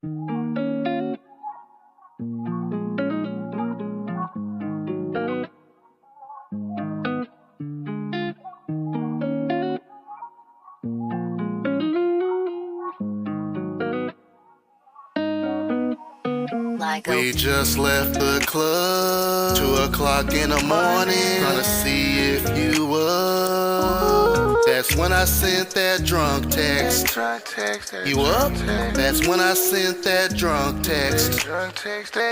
We just left the club, 2 o'clock in the morning, trying to see if you up. That's when I sent that drunk text. You up? That's when I sent that drunk text.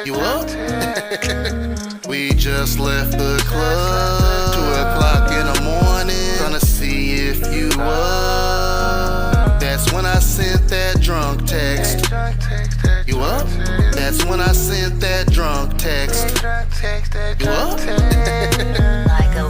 You up? We just left the club, 2 o'clock in the morning, trying to see if you up. That's when I sent that drunk text. You up? That's when I sent that drunk text. You up?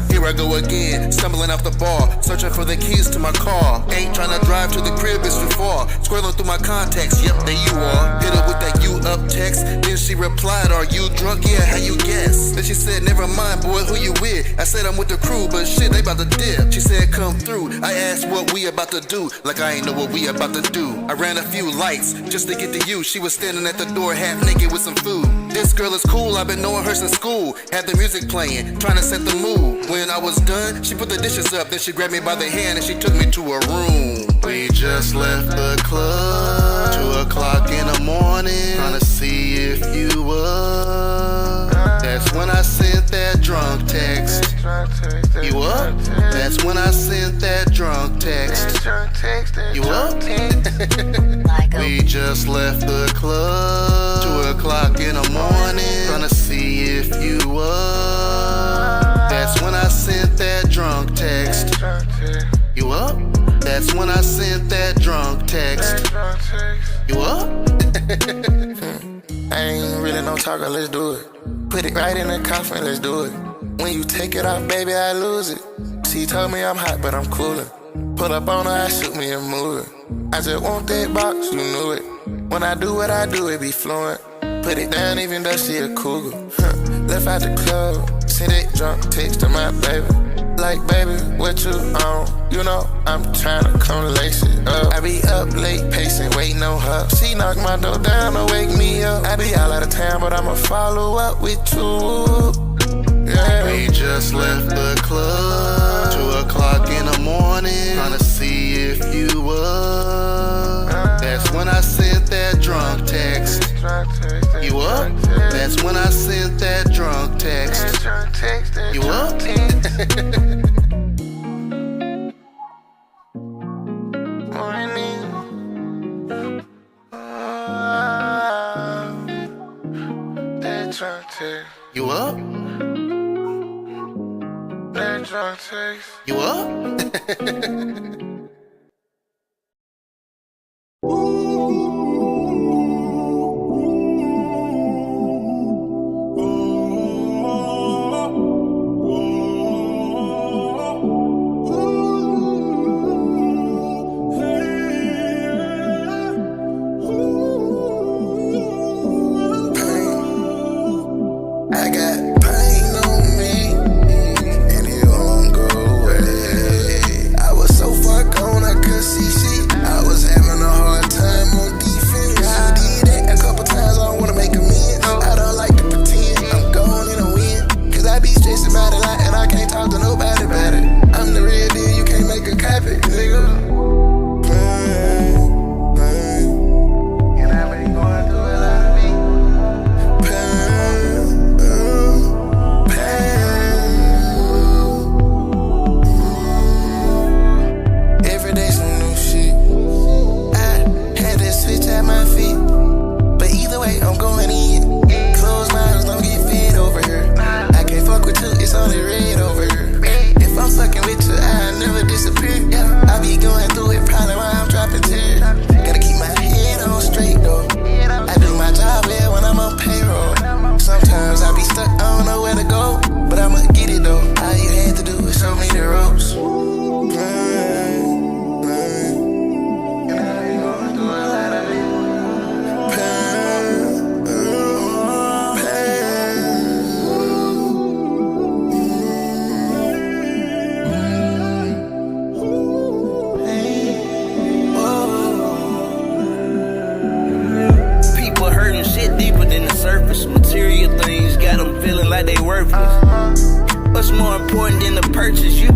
Here I go again, stumbling off the bar, searching for the keys to my car. Ain't trying to drive to the crib, it's too far. Scrolling through my contacts, yep, there you are. Hit her with that you up text, then she replied, are you drunk? Yeah, how you guess? Then she said, never mind, boy, who you with? I said, I'm with the crew, but shit, they about to dip. She said, come through. I asked what we about to do, like I ain't know what we about to do. I ran a few lights, just to get to you. She was standing at the door, half naked with some food. This girl is cool, I've been knowing her since school. Had the music playing, trying to set the mood. When I was done, she put the dishes up, then she grabbed me by the hand and she took me to her room. We just left the club, 2 o'clock in the morning, trying to see if you up. That's when I sent that drunk text. You up? That's when I sent that drunk text. You up? We just left the club, 2 o'clock in the morning, trying to see if you up. That's when I sent that drunk text. You up? That's when I sent that drunk text. You up? I ain't really no talker, let's do it. Put it right in the coffin, let's do it. When you take it off, baby, I lose it. She told me I'm hot, but I'm cooler. Pull up on her, I shoot me a movie. I just want that box, you knew it. When I do what I do, it be fluent. Put it down even though she a cougar. Left out the club, send that drunk text to my baby. Like, baby, what you on? You know, I'm tryna come lace it up. I be up late, pacing, waiting on her. She knock my door down to wake me up. I be all out of town, but I'ma follow up with you. Yeah. We just left the club, 2 o'clock in the morning, trying to see if you up. That's when I sent that drunk text. You up? That's when I sent that drunk text. You up? You up? You up? I got pain on me, and it won't go away. I was so far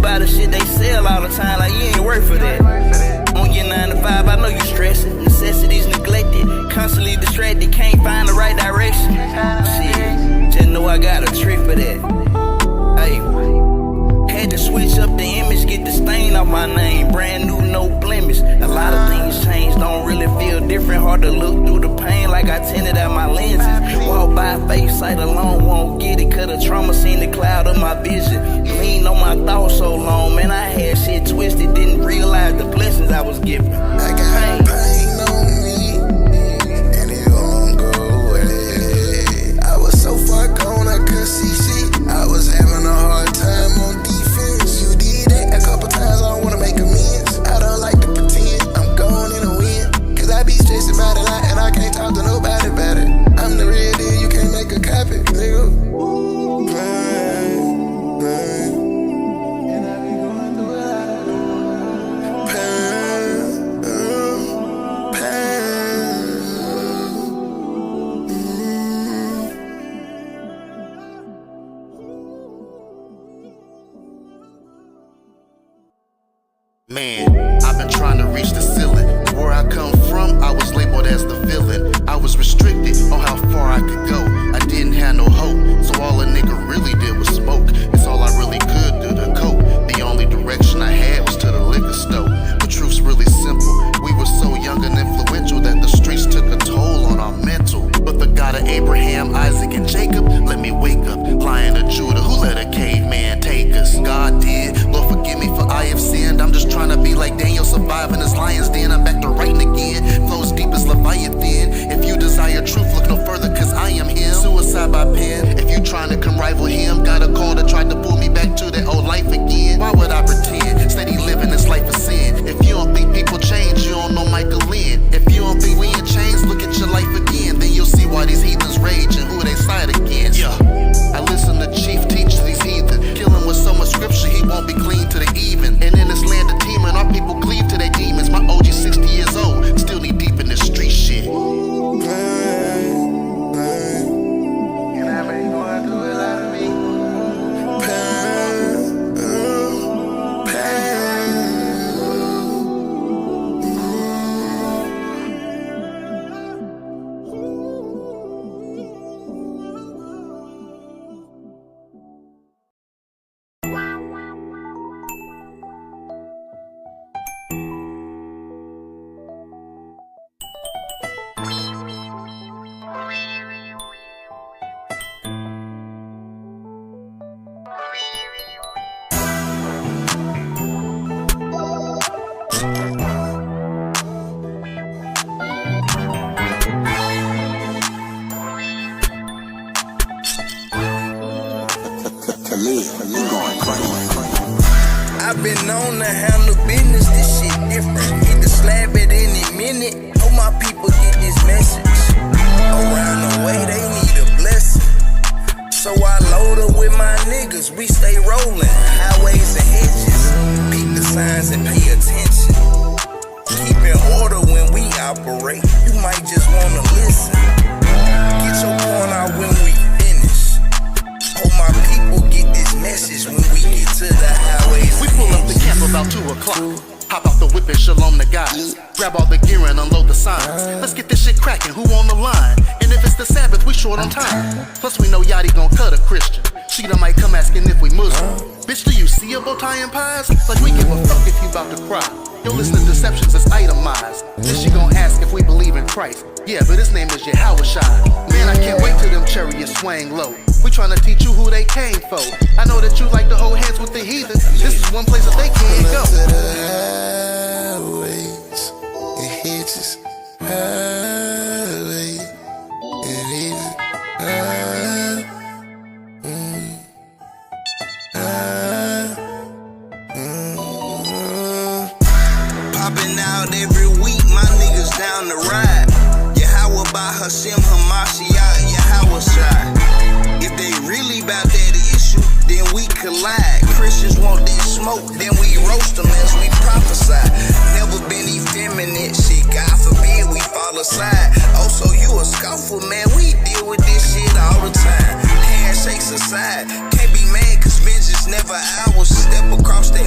buy the shit they sell all the time, like you ain't work for that. On your 9 to 5, I know you stressing. Necessities neglected, constantly distracted, can't find the right direction. Shit, just know I got a trick for that. Hey, had to switch up the image, get the stain off my name. Brand new, no blemish. A lot of things change, don't really feel different. Hard to look through the pain like I tinted out my lenses. Walk by faith, sight alone, won't get it. Cause the trauma seen the cloud of my vision. Lean on my thoughts so long, man, I had shit twisted. Didn't realize the blessings I was given. I got pain on me, and it won't go away. I was so far gone, I couldn't see shit. I was having a hard time on defense. You did that a couple times, I don't wanna make amends. I don't like to pretend I'm gone in a win. Cause I be stressing about it a lot, and I can't talk to nobody about it. I'm the real deal, you can't make a copy, nigga. Man, I've been trying to reach the ceiling. Where I come from, I was labeled as the villain. I was restricted on how far I could go. I didn't have no hope, so all a nigga really did was smoke. It's all I really could do to cope. The only direction I had was to the liquor store. The truth's really simple. We were so young and influential that the streets took a toll on our mental. But the God of Abraham, Isaac, and Jacob let me wake up. Lion of Judah, who let a caveman take us? God did. Lord, forgive me for I have sinned. I'm just trying to be like Daniel, surviving his lion's den. I'm back to writing again. Flows deep as Leviathan. If you desire truth, look no further, cause I am him. Suicide by pen. If you trying to come rival him, got a call that tried to pull me back to that old life again. Why would I pretend? Steady living this life of sin. If you don't think people change, you don't know Michael Lynn. If you don't think we in chains, look at your life again. Then you'll see why these heathens rage and who they side against. Yeah, I listen to Chief teach these heathens. Kill him with so much scripture, he won't be clean to the even. And in this land of teeming, our people cleave to their demons. My OG 60 years old, still knee deep in this street shit. I've been known to handle business, this shit different. Hit the slab at any minute, hope my people get this message. Around the way, they need a blessing. So I load up with my niggas, we stay rolling. Highways and hedges, peep the signs and pay attention. Keep in order when we operate, you might just wanna listen. Get your point out when we finish. Hope my people get this message when we get to the highways. We pull up the camp about 2 o'clock. Hop out the whip and shalom to guys. Grab all the gear and unload the signs. Let's get this shit cracking, who on the line? And if it's the Sabbath, we short on time. Plus we know Yachty gon' cut a Christian. She done might come asking if we Muslim. Bitch, do you see a bow tie and pies? Like we give a fuck if you about to cry. Yo, listen to deceptions, it's itemized. Then she gon' ask if we believe in Christ. Yeah, but his name is Yahushua. Man, I can't wait till them chariots swang low. We tryna teach you who they came for. I know that you like to hold hands with the heathen. This is one place that they can't go. To the highways and hedges, highway and hedges, Popping out every week, my niggas down the ride. Yahweh by Hashem Hamashiach, Yahweh Shai. If they really bout that issue, then we collide. Christians want that smoke, then we roast them as we prophesy. Never been effeminate, shit, God forbid we fall aside. Oh, so you a scoffer, man, we deal with this shit all the time. Handshakes aside, can't be mad cause vengeance never ours. Step across that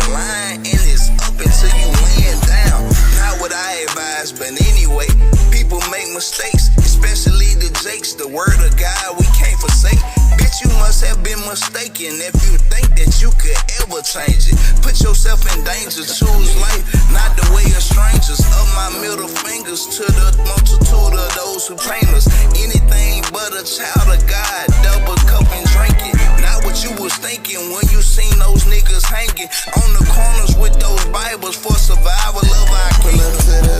yourself in danger. Choose life, not the way of strangers. Up my middle fingers to the multitude of those who train us. Anything but a child of God. Double cup and drink it. Not what you was thinking when you seen those niggas hanging on the corners with those Bibles for survival of our Pull up kingdom. to the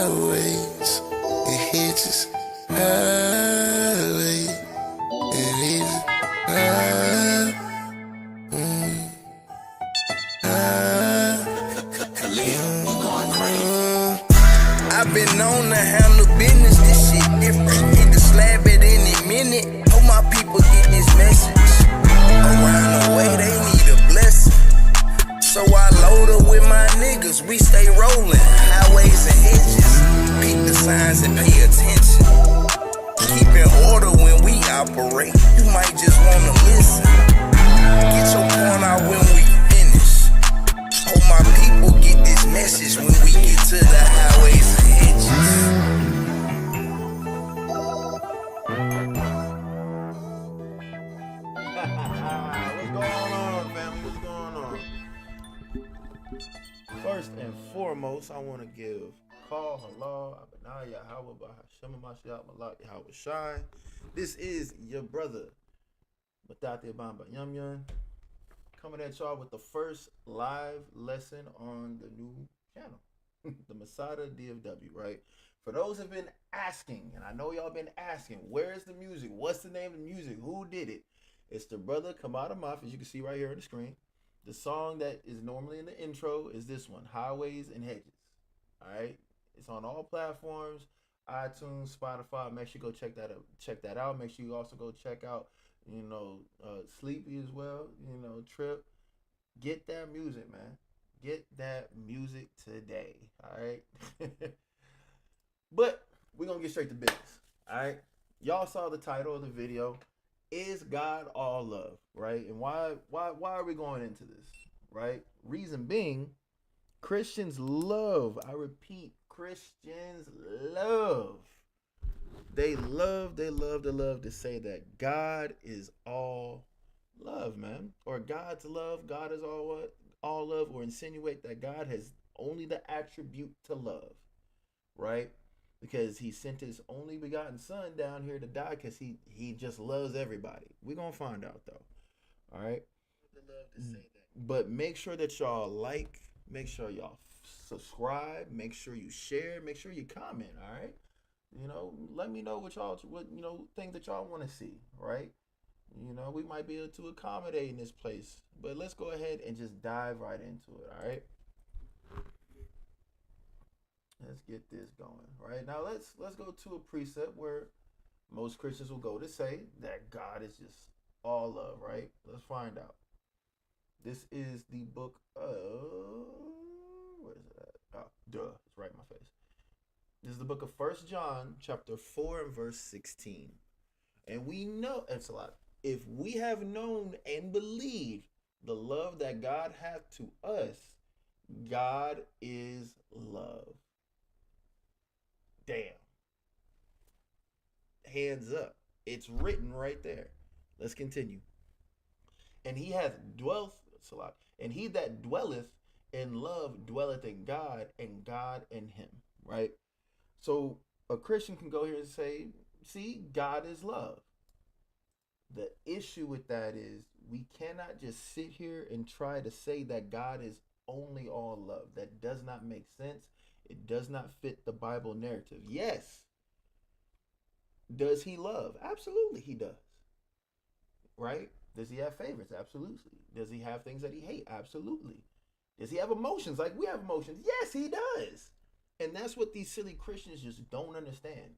highways and hitches. Highway and hitches. I've been known to handle business, this shit different. Hit the slab at any minute. Hope my people get this message. Around the way, they need a blessing. So I load up with my niggas, we stay rolling. Highways and hedges. Peep the signs and pay attention. Keep in order when we operate. You might just wanna listen. Get your point out when we finish. Hope my people get this message when we get to the highways and hedges. What's going on, family? What's going on? First and foremost, I want to give call halal Abinah Yahweh Bahashema Mashiach Malak Yahweh Shai. This is your brother Masada DFW coming at y'all with the first live lesson on the new channel, the Masada DFW, right? For those who've been asking, and I know y'all been asking, where's the music? What's the name of the music? Who did it? It's the brother Kamada Maf, as you can see right here on the screen. The song that is normally in the intro is this one, Highways and Hedges. All right, it's on all platforms, iTunes, Spotify. Make sure you go check that out. Make sure you also go check out, Sleepy as well. Trip. Get that music, man. Get that music today. All right. But we're gonna get straight to business. All right. Y'all saw the title of the video. Is God all love, right? And why are we going into this, right? Reason being, Christians love, I repeat, Christians love. They love to say that God is all love, man. Or God's love, God is all what? All love, or insinuate that God has only the attribute to love, right? Because he sent his only begotten son down here to die because he just loves everybody. We're going to find out, though. All right? But make sure that y'all like. Make sure y'all subscribe. Make sure you share. Make sure you comment, all right? Let me know what things that y'all want to see, right? We might be able to accommodate in this place. But let's go ahead and just dive right into it, all right? Let's get this going. Right now, let's go to a precept where most Christians will go to say that God is just all love, right? Let's find out. This is the book of, where is it at? Oh, duh, it's right in my face. This is the book of 1 John, chapter 4 and verse 16. And we know, it's a lot. If we have known and believed the love that God hath to us, God is love. Damn. Hands up. It's written right there. Let's continue. And he hath dwelt, and he that dwelleth in love dwelleth in God, and God in him. Right? So a Christian can go here and say, see, God is love. The issue with that is we cannot just sit here and try to say that God is only all love. That does not make sense. It does not fit the Bible narrative. Yes. Does he love? Absolutely he does. Right? Does he have favorites? Absolutely. Does he have things that he hates? Absolutely. Does he have emotions like we have emotions? Yes, he does. And that's what these silly Christians just don't understand.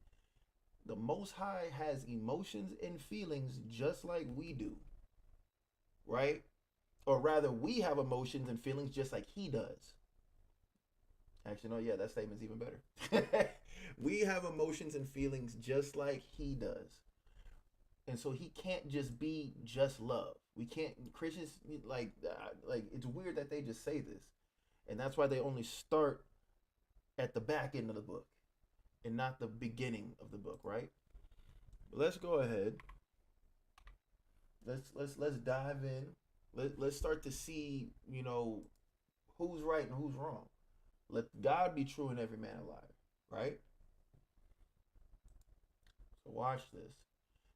The Most High has emotions and feelings just like we do. Right? Or rather, we have emotions and feelings just like he does. Actually, no, yeah, that statement's even better. We have emotions and feelings just like he does. And so he can't just be just love. We can't, Christians, like it's weird that they just say this. And that's why they only start at the back end of the book and not the beginning of the book, right? But let's go ahead. Let's dive in Let's start to see, who's right and who's wrong. Let God be true and every man a liar, right? So watch this.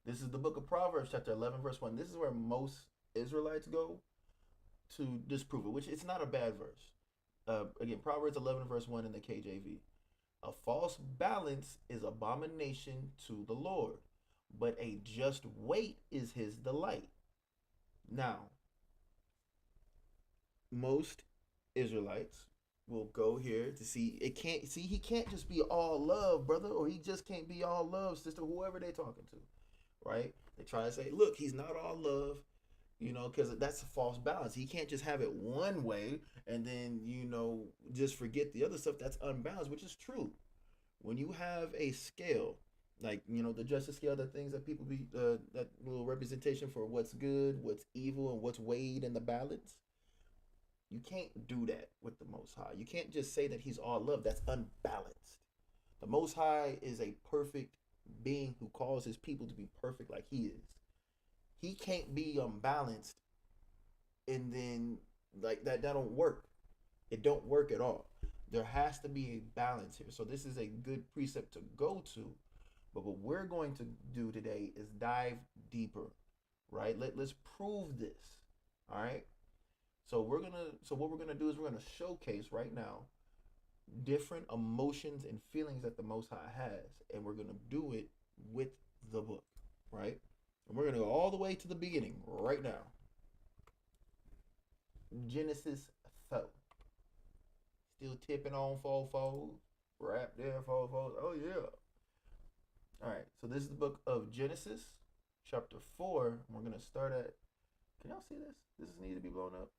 This is the book of Proverbs, chapter 11, verse 1. This is where most Israelites go to disprove it, which it's not a bad verse. Again, Proverbs 11, verse 1 in the KJV. A false balance is abomination to the Lord, but a just weight is his delight. Now, most Israelites will go here to see he can't just be all love, brother, or he just can't be all love, sister, whoever they're talking to, right? They try to say, look, he's not all love, because that's a false balance. He can't just have it one way and then, just forget the other stuff. That's unbalanced, which is true. When you have a scale, like, the justice scale, the things that people be, that little representation for what's good, what's evil, and what's weighed in the balance, you can't do that with the Most High. You can't just say that he's all love. That's unbalanced. The Most High is a perfect being who calls his people to be perfect like he is. He can't be unbalanced and then like that don't work. It don't work at all. There has to be a balance here. So this is a good precept to go to. But what we're going to do today is dive deeper, right? Let's prove this. All right. So what we're gonna do is we're gonna showcase right now different emotions and feelings that the Most High has, and we're gonna do it with the book, right? And we're gonna go all the way to the beginning right now. Genesis 4. Still tipping on fold. Right there, fold. Oh yeah. All right. So this is the book of Genesis, chapter 4. We're gonna start at. Can y'all see this? This needs to be blown up.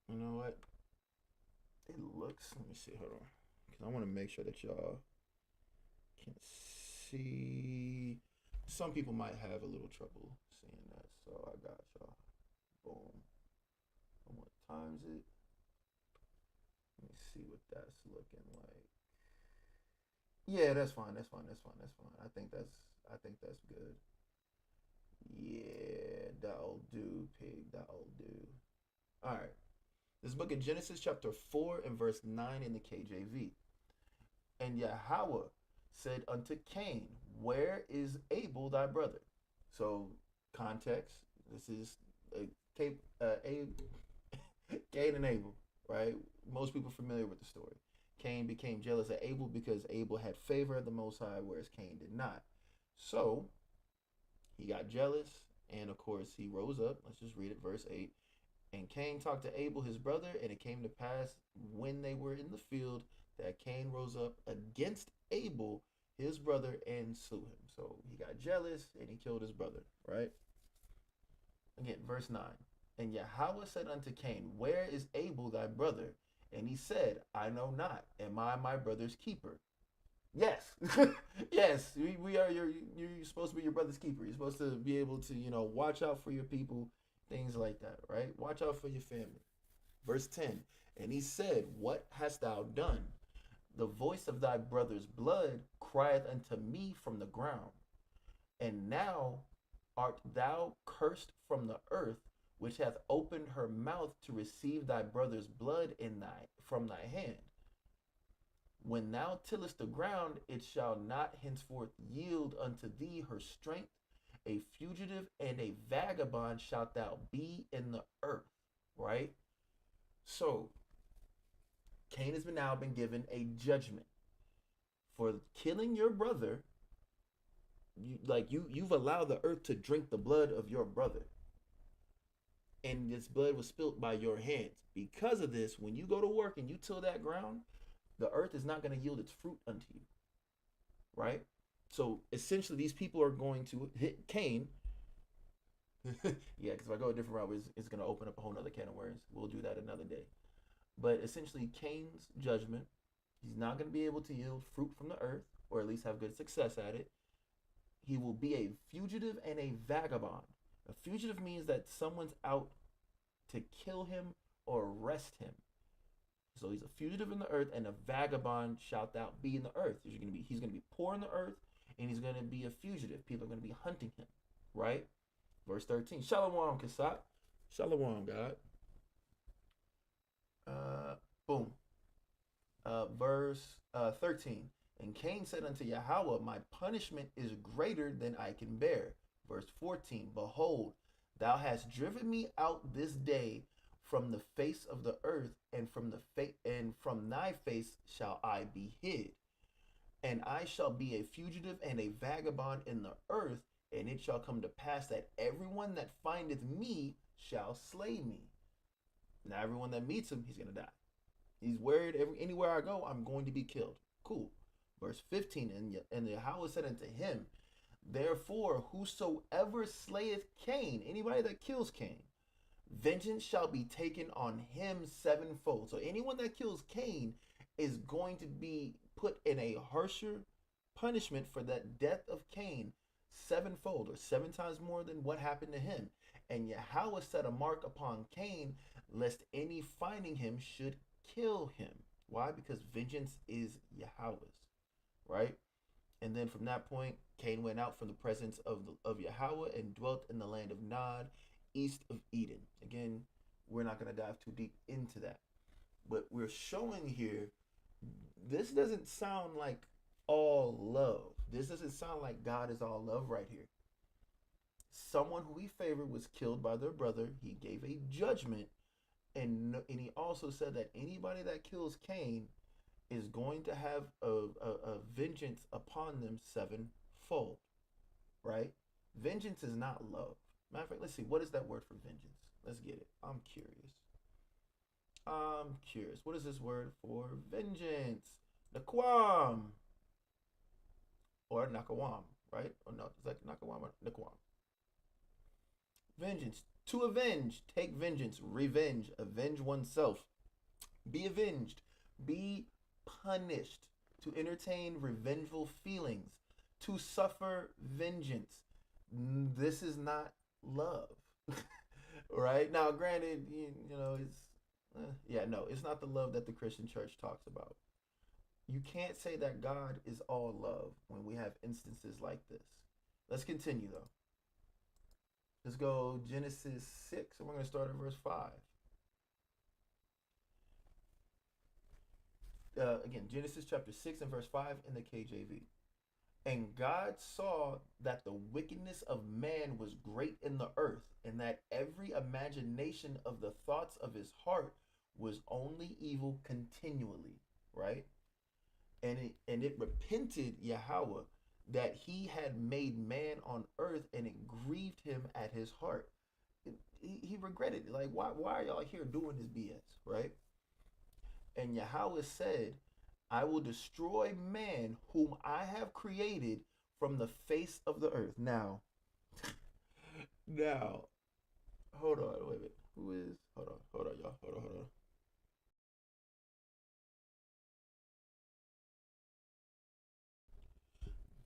You know what? It looks. Let me see. Hold on, because I want to make sure that y'all can see. Some people might have a little trouble seeing that, so I got y'all. Boom. And what time's it? Let me see what that's looking like. Yeah, that's fine. I think that's good. Yeah, that'll do, pig. That'll do. All right. This book of Genesis, chapter 4, and verse 9 in the KJV. And Yahweh said unto Cain, where is Abel thy brother? So, context. This is Cain and Abel, right? Most people are familiar with the story. Cain became jealous of Abel because Abel had favor of the Most High, whereas Cain did not. So, he got jealous, and of course, he rose up. Let's just read it, verse 8. And Cain talked to Abel, his brother, and it came to pass when they were in the field that Cain rose up against Abel, his brother, and slew him. So he got jealous, and he killed his brother, right? Again, verse 9. And Yahweh said unto Cain, where is Abel thy brother? And he said, I know not. Am I my brother's keeper? Yes. Yes, we are you're supposed to be your brother's keeper. You're supposed to be able to, watch out for your people, things like that, right? Watch out for your family. Verse 10. And he said, what hast thou done? The voice of thy brother's blood crieth unto me from the ground. And now art thou cursed from the earth, which hath opened her mouth to receive thy brother's blood from thy hand. When thou tillest the ground, it shall not henceforth yield unto thee her strength. A fugitive and a vagabond shalt thou be in the earth. Right? So, Cain has now been given a judgment for killing your brother. You've allowed the earth to drink the blood of your brother, and this blood was spilt by your hands. Because of this, when you go to work and you till that ground, the earth is not going to yield its fruit unto you, right? So essentially, these people are going to hit Cain. Yeah, because if I go a different route, it's going to open up a whole nother can of worms. We'll do that another day. But essentially, Cain's judgment, he's not going to be able to yield fruit from the earth, or at least have good success at it. He will be a fugitive and a vagabond. A fugitive means that someone's out to kill him or arrest him. So he's a fugitive in the earth, and a vagabond shalt thou be in the earth. He's going to be poor in the earth, and he's going to be a fugitive. People are going to be hunting him, right? Verse 13. Shalom, Kasat. Shalom, God. Boom. Verse 13. And Cain said unto Yahweh, my punishment is greater than I can bear. Verse 14. Behold, thou hast driven me out this day from the face of the earth, and from thy face shall I be hid. And I shall be a fugitive and a vagabond in the earth, and it shall come to pass that everyone that findeth me shall slay me. Now everyone that meets him, he's going to die. He's worried anywhere I go, I'm going to be killed. Cool. Verse 15, and Yahweh said unto him, therefore, whosoever slayeth Cain, anybody that kills Cain, vengeance shall be taken on him sevenfold. So anyone that kills Cain is going to be put in a harsher punishment for that death of Cain sevenfold, or 7 times more than what happened to him. And Yahweh set a mark upon Cain, lest any finding him should kill him. Why? Because vengeance is Yahweh's, right? And then from that point, Cain went out from the presence of Yahweh and dwelt in the land of Nod, east of Eden. Again, we're not going to dive too deep into that. But we're showing here, this doesn't sound like all love. This doesn't sound like God is all love right here. Someone who he favored was killed by their brother. He gave a judgment. And he also said that anybody that kills Cain is going to have a vengeance upon them sevenfold, right? Vengeance is not love. Matter of fact, let's see. What is that word for vengeance? Let's get it. I'm curious. What is this word for vengeance? Nakwam. Or Nakawam, right? Or no, it's like Nakawam or Nakwam. Vengeance. To avenge. Take vengeance. Revenge. Avenge oneself. Be avenged. Be punished. To entertain revengeful feelings. To suffer vengeance. This is not love. Right? Now, granted, you know, it's not the love that the Christian church talks about. You can't say that God is all love when we have instances like this. Let's continue, though. Let's go Genesis 6, and we're going to start at verse 5. Again, Genesis chapter 6 and verse 5 in the KJV. And God saw that the wickedness of man was great in the earth, and that every imagination of the thoughts of his heart was only evil continually, right? And it repented Yahweh that he had made man on earth, and it grieved him at his heart. He regretted it. Like, why are y'all here doing this BS, right? And Yahweh said, I will destroy man whom I have created from the face of the earth. Now, hold on, wait a minute. Who is, hold on, y'all. Hold on.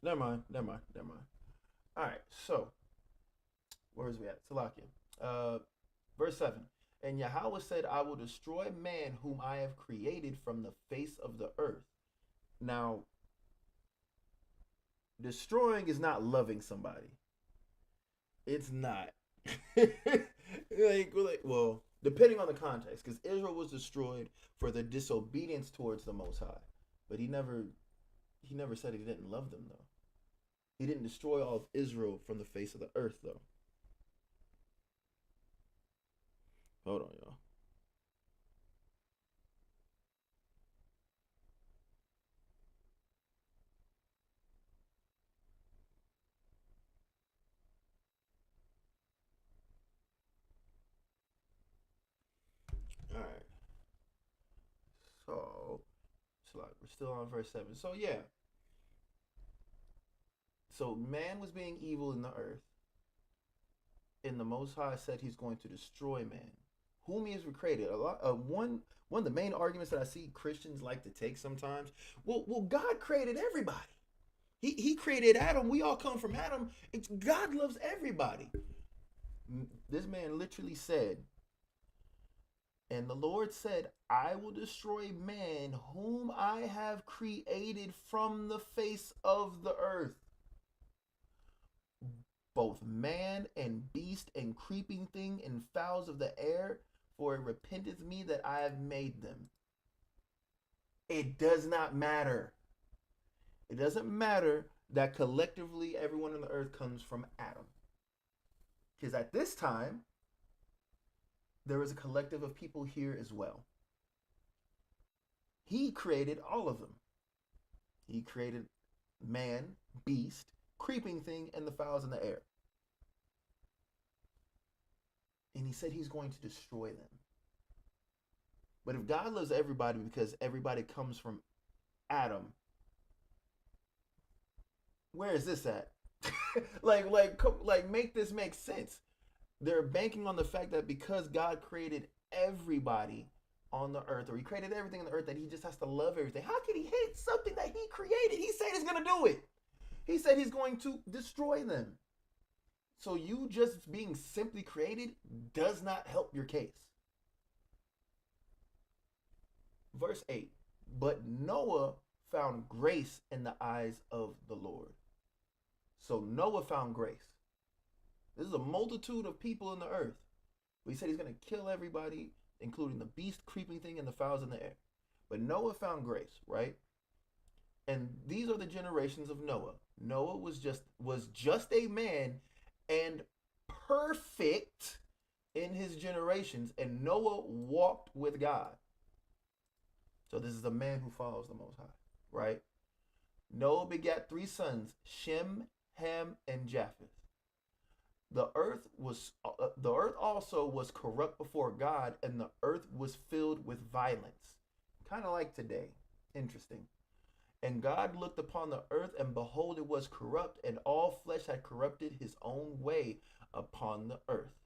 Never mind. All right, so where is we at? Salakia. Verse 7. And Yahweh said, I will destroy man whom I have created from the face of the earth. Now, destroying is not loving somebody. It's not. Well, depending on the context, because Israel was destroyed for their disobedience towards the Most High. But he never said he didn't love them, though. He didn't destroy all of Israel from the face of the earth, though. Hold on, y'all. All right. So we're still on verse 7. So yeah. So man was being evil in the earth, and the Most High said he's going to destroy man, whom he has created. One of the main arguments that I see Christians like to take sometimes. Well, God created everybody. He created Adam. We all come from Adam. God loves everybody. This man literally said, and the Lord said, I will destroy man whom I have created from the face of the earth. both man and beast and creeping thing and fowls of the air, for it repenteth me that I have made them. It does not matter. It doesn't matter that collectively everyone on the earth comes from Adam. Because at this time, there was a collective of people here as well. He created all of them. He created man, beast, creeping thing, and the fowls in the air. And he said he's going to destroy them. But if God loves everybody because everybody comes from Adam, where is this at? like make this make sense. They're banking on the fact that because God created everybody on the earth, or he created everything on the earth, that he just has to love everything. How can he hate something that he created? He said he's going to do it. He said he's going to destroy them. So you just being simply created does not help your case. Verse 8, but Noah found grace in the eyes of the Lord. So Noah found grace. This is a multitude of people in the earth. He said he's going to kill everybody, including the beast, creeping thing, and the fowls in the air. But Noah found grace, right? And these are the generations of Noah. Noah was just a man and perfect in his generations, and Noah walked with God. So this is a man who follows the Most High, right? Noah begat 3 sons, Shem, Ham, and Japheth. The earth also was corrupt before God, and the earth was filled with violence. Kind of like today. Interesting. And God looked upon the earth, and behold, it was corrupt, and all flesh had corrupted his own way upon the earth.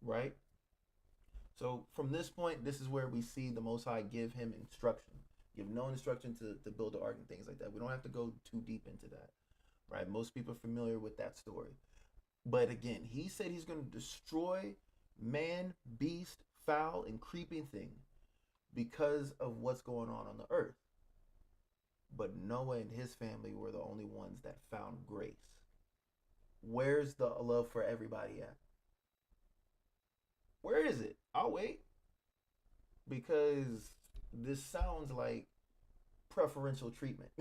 Right? So from this point, this is where we see the Most High give him instruction. Give no instruction to build the ark and things like that. We don't have to go too deep into that. Right? Most people are familiar with that story. But again, he said he's going to destroy man, beast, fowl, and creeping thing because of what's going on the earth. But Noah and his family were the only ones that found grace. Where's the love for everybody at? Where is it? I'll wait. Because this sounds like preferential treatment.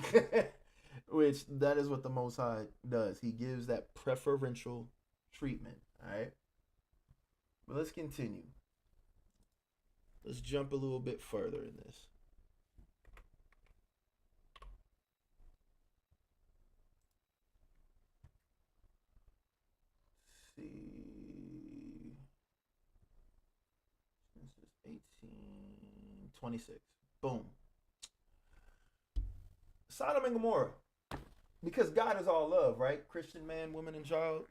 Which that is what the Most High does. He gives that preferential treatment. Alright? But let's continue. Let's jump a little bit further in this. Let's see. This is 1826. Boom. Sodom and Gomorrah. Because God is all love, right? Christian man, woman, and child.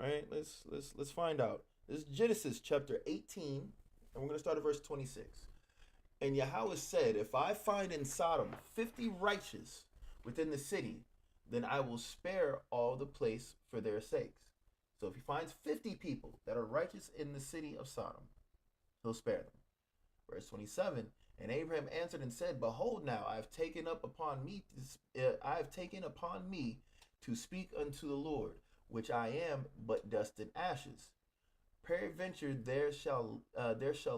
Right? Let's find out. This is Genesis chapter 18, and we're going to start at verse 26. And Yahweh said, if I find in Sodom 50 righteous within the city, then I will spare all the place for their sakes. So if he finds 50 people that are righteous in the city of Sodom, he'll spare them. Verse 27, and Abraham answered and said, behold, now I have taken upon me to speak unto the Lord, which I am but dust and ashes. Peradventure there shall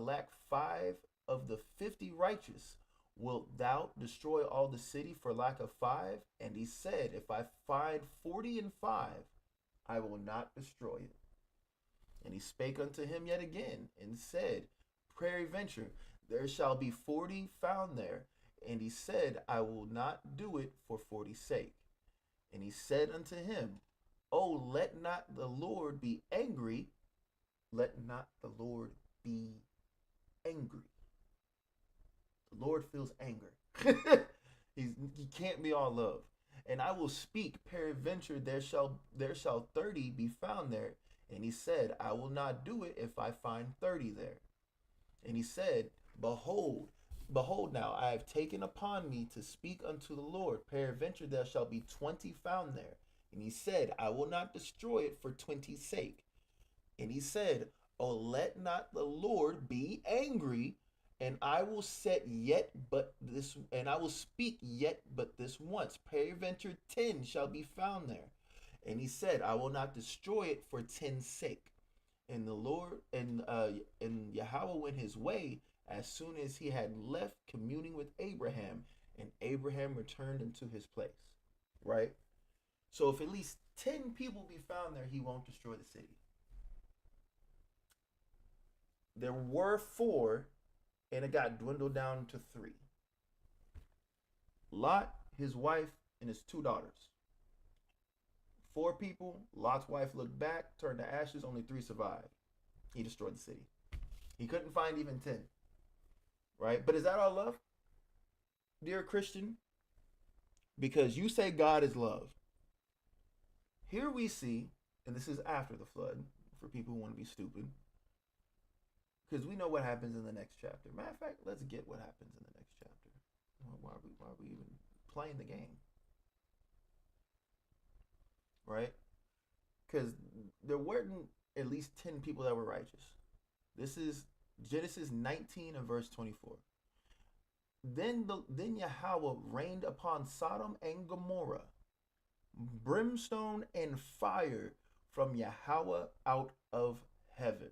lack 5 of the 50 righteous. Wilt thou destroy all the city for lack of 5? And he said, if I find 40 and 5, I will not destroy it. And he spake unto him yet again, and said, peradventure there shall be 40 found there. And he said, I will not do it for 40's sake. And he said unto him, oh, let not the Lord be angry. Let not the Lord be angry. The Lord feels anger. He can't be all love. And I will speak, peradventure there shall 30 be found there. And he said, I will not do it if I find 30 there. And he said, behold now, I have taken upon me to speak unto the Lord. Peradventure there shall be 20 found there. And he said, I will not destroy it for 20's sake. And he said, oh, let not the Lord be angry, and I will speak yet but this once. Peradventure 10 shall be found there. And he said, I will not destroy it for 10's sake. And the Lord and Yahweh went his way as soon as he had left communing with Abraham, and Abraham returned into his place. Right? So if at least 10 people be found there, he won't destroy the city. There were 4, and it got dwindled down to 3. Lot, his wife, and his 2 daughters. 4 people. Lot's wife looked back, turned to ashes. Only 3 survived. He destroyed the city. He couldn't find even 10. Right? But is that all love, dear Christian? Because you say God is love. Here we see, and this is after the flood, for people who want to be stupid, because we know what happens in the next chapter. Matter of fact, let's get what happens in the next chapter. Why are we even playing the game? Right? Because there weren't at least 10 people that were righteous. This is Genesis 19 and verse 24. Then Yahweh rained upon Sodom and Gomorrah brimstone and fire from Yahweh out of heaven.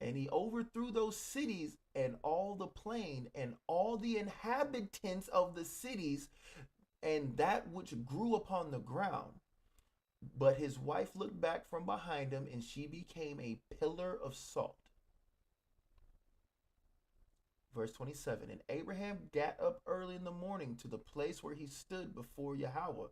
And he overthrew those cities and all the plain and all the inhabitants of the cities and that which grew upon the ground. But his wife looked back from behind him, and she became a pillar of salt. Verse 27, and Abraham got up early in the morning to the place where he stood before Yahweh,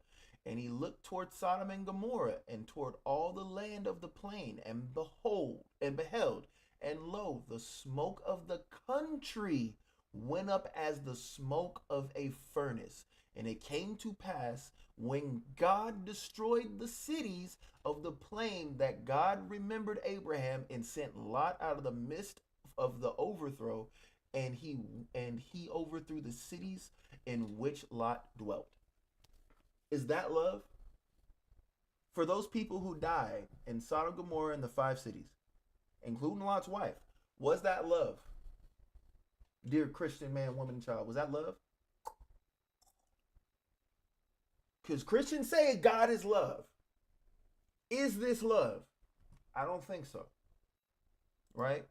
and he looked toward Sodom and Gomorrah, and toward all the land of the plain, and beheld, and lo, the smoke of the country went up as the smoke of a furnace. And it came to pass, when God destroyed the cities of the plain, that God remembered Abraham and sent Lot out of the midst of the overthrow, and he overthrew the cities in which Lot dwelt. Is that love? For those people who died in Sodom, Gomorrah, and the 5 cities, including Lot's wife, was that love? Dear Christian man, woman, and child, was that love? Because Christians say God is love. Is this love? I don't think so. Right?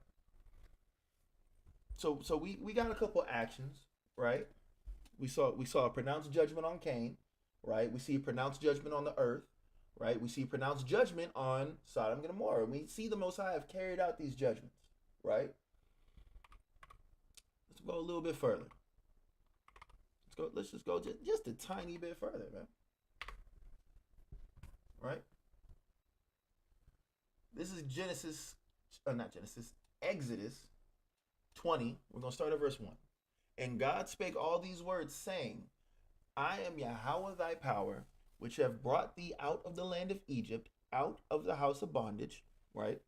So we got a couple actions, right? We saw a pronounced judgment on Cain, right? We see a pronounced judgment on the earth, right? We see a pronounced judgment on Sodom and Gomorrah. We see the Most High have carried out these judgments, right? Let's go a little bit further. Let's just go just a tiny bit further, man. Right? This is Exodus 20. We're going to start at verse 1. And God spake all these words, saying, I am Yahweh thy power, which have brought thee out of the land of Egypt, out of the house of bondage, right?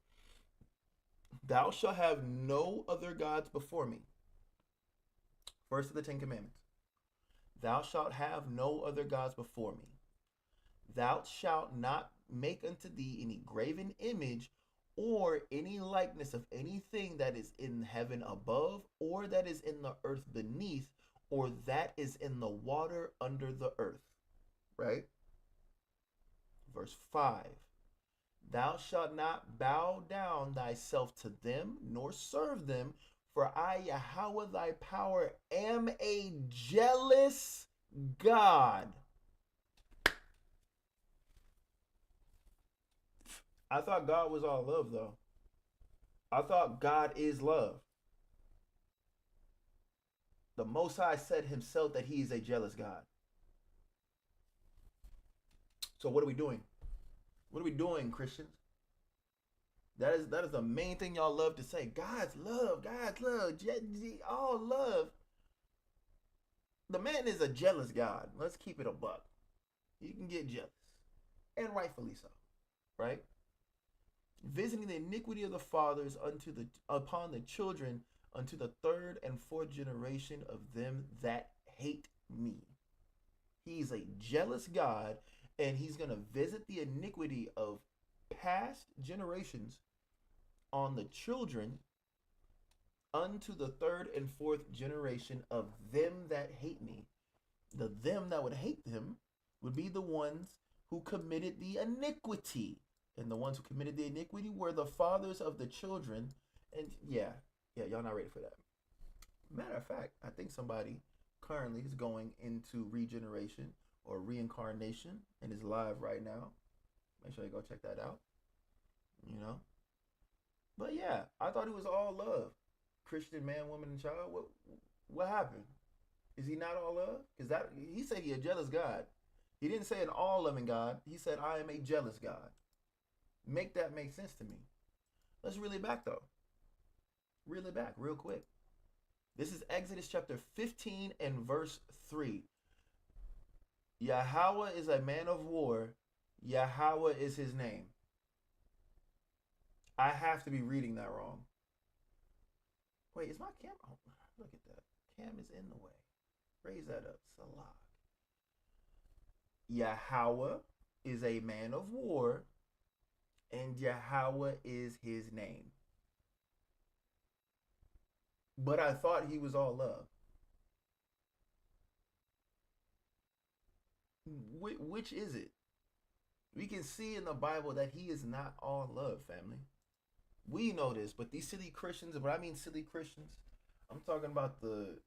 Thou shalt have no other gods before me. First of the 10 commandments. Thou shalt have no other gods before me. Thou shalt not make unto thee any graven image or any likeness of anything that is in heaven above, or that is in the earth beneath, or that is in the water under the earth. Right? Verse 5. Thou shalt not bow down thyself to them, nor serve them, for I, Yahweh thy power, am a jealous God. I thought God was all love, though. I thought God is love. The Most High said himself that he is a jealous God. So what are we doing? What are we doing, Christians? That is the main thing y'all love to say. God's love, all love. The man is a jealous God. Let's keep it a buck. You can get jealous. And rightfully so. Right? Visiting the iniquity of the fathers upon the children unto the 3rd and 4th generation of them that hate me. He's a jealous God, and he's going to visit the iniquity of past generations on the children unto the 3rd and 4th generation of them that hate me. The them that would hate him would be the ones who committed the iniquity. And the ones who committed the iniquity were the fathers of the children. And yeah, y'all not ready for that. Matter of fact, I think somebody currently is going into regeneration or reincarnation and is live right now. Make sure you go check that out. You know? But yeah, I thought it was all love. Christian man, woman, and child. What happened? Is he not all love? Because that he said he a jealous God. He didn't say an all loving God. He said I am a jealous God. Make that make sense to me. Let's reel it back though. Reel it back real quick. This is Exodus chapter 15 and verse 3. Yahweh is a man of war. Yahweh is his name. I have to be reading that wrong. Wait, is my cam? Oh, look at that. Cam is in the way. Raise that up. Salah. Yahweh is a man of war, and Yahweh is his name. But I thought he was all love. Which is it? We can see in the Bible that he is not all love, family. We know this, but these silly Christians, and when I mean silly Christians, I'm talking about the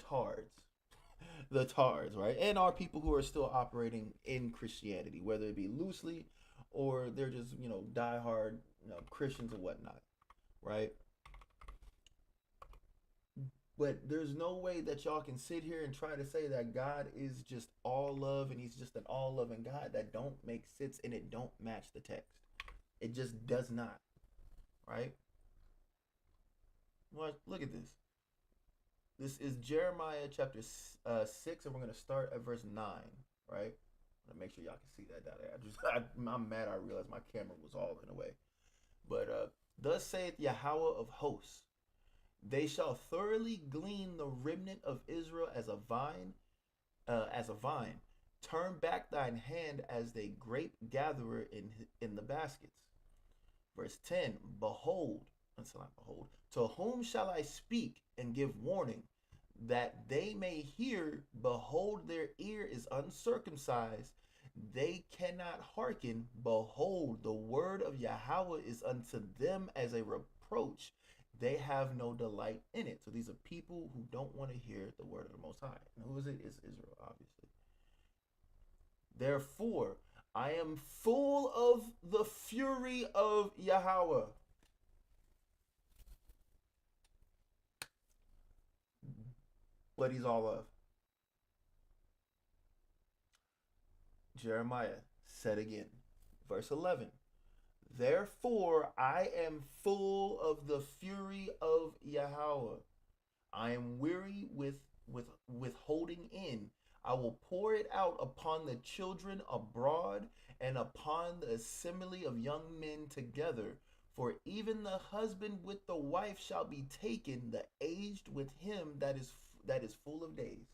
tards. The tards, right? And our people who are still operating in Christianity, whether it be loosely or they're just, diehard, Christians and whatnot, right? But there's no way that y'all can sit here and try to say that God is just all love and he's just an all loving God. That don't make sense and it don't match the text. It just does not, right? Well, look at this. This is Jeremiah chapter 6, and we're going to start at verse 9, right? I'm going to make sure y'all can see that down there. I'm mad I realized my camera was all in the way. But thus saith Yahweh of hosts, they shall thoroughly glean the remnant of Israel as a vine, Turn back thine hand as a grape gatherer in the baskets. Verse 10, behold, to whom shall I speak and give warning, that they may hear? Behold, their ear is uncircumcised, they cannot hearken. Behold, the word of Yahweh is unto them as a reproach, they have no delight in it. So these are people who don't want to hear the word of the Most High. And who is it? It's Israel, obviously. Therefore, I am full of the fury of Yahweh. But he's all of. Jeremiah said again, verse 11. Therefore, I am full of the fury of Yahweh. I am weary with holding in. I will pour it out upon the children abroad and upon the assembly of young men together. For even the husband with the wife shall be taken, the aged with him that is full of days.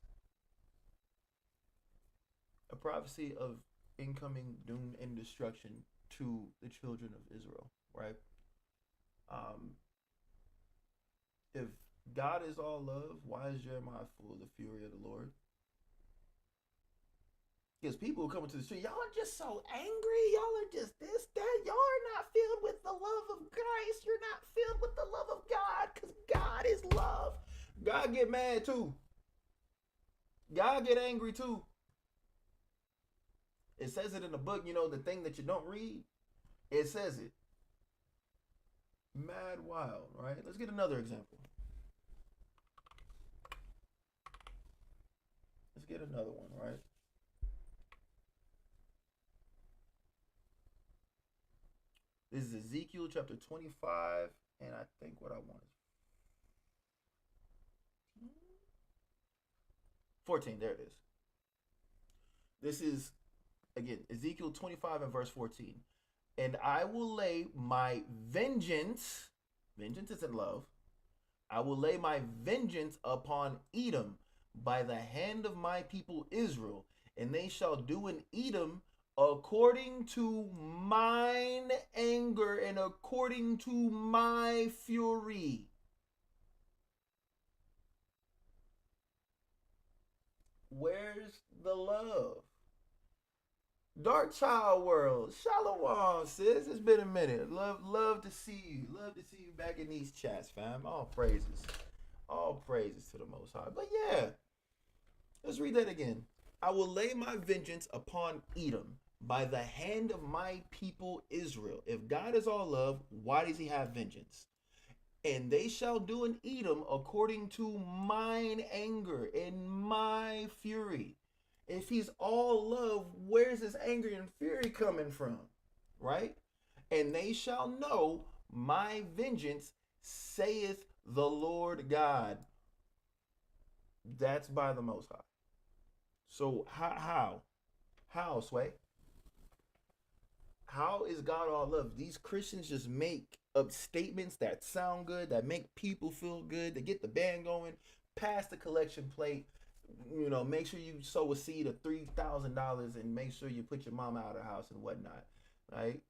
A prophecy of incoming doom and destruction to the children of Israel, right? If God is all love, why is Jeremiah full of the fury of the Lord? Because people coming to the street, y'all are just so angry. Y'all are just this, that. Y'all are not filled with the love of Christ. You're not filled with the love of God, because God is love. God get mad too. God get angry too. It says it in the book, the thing that you don't read, it says it. Mad wild, right? Let's get another example. Let's get another one, right? This is Ezekiel chapter 25, and I think what I want is 14. There it is. This is, again, Ezekiel 25 and verse 14. And I will lay my vengeance is in love, I will lay my vengeance upon Edom by the hand of my people Israel, and they shall do in Edom according to mine anger and according to my fury. Where's the love? Dark Child World. Shalom, sis. It's been a minute. Love to see you. Love to see you back in these chats, fam. All praises. All praises to the Most High. But yeah, let's read that again. I will lay my vengeance upon Edom by the hand of my people Israel. If God is all love, why does he have vengeance? And they shall do in Edom according to mine anger and my fury. If he's all love, where's his anger and fury coming from? Right? And they shall know my vengeance, saith the Lord God. That's by the Most High. So how, Sway? How is God all love? These Christians just make up statements that sound good, that make people feel good, to get the band going, pass the collection plate, make sure you sow a seed of $3,000 and make sure you put your mama out of the house and whatnot. Right?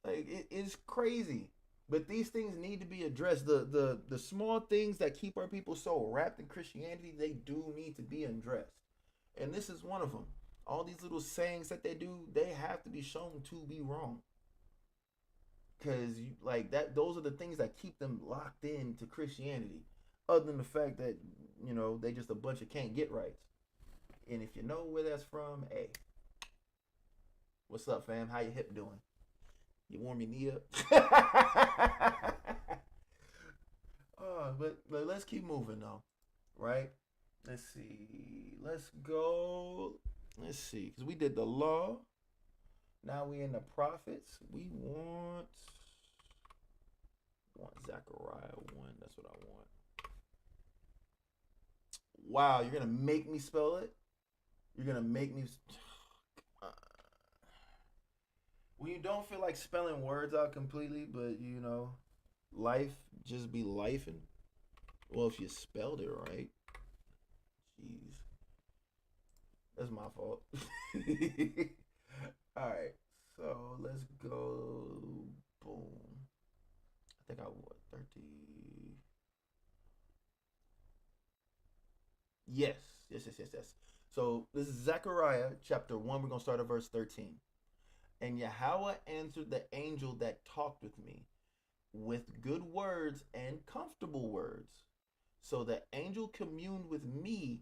Like it's crazy. But these things need to be addressed. The small things that keep our people so wrapped in Christianity, they do need to be addressed. And this is one of them. All these little sayings that they do, they have to be shown to be wrong. Because those are the things that keep them locked into Christianity. Other than the fact that, they just a bunch of can't get rights. And if you know where that's from, hey, what's up, fam? How your hip doing? You warm your knee up? But let's keep moving though, right? Let's see. Let's go. Let's see, because we did the law. Now we in the prophets. We want Zechariah 1. That's what I want. Wow, you're gonna make me spell it? You're gonna make me. When you don't feel like spelling words out completely, but life just be lifing. Well, if you spelled it right. Jeez. That's my fault. Alright, so let's go. Boom. I think I want 30. Yes. So this is Zechariah chapter 1. We're going to start at verse 13. And Yahweh answered the angel that talked with me with good words and comfortable words. So the angel communed with me,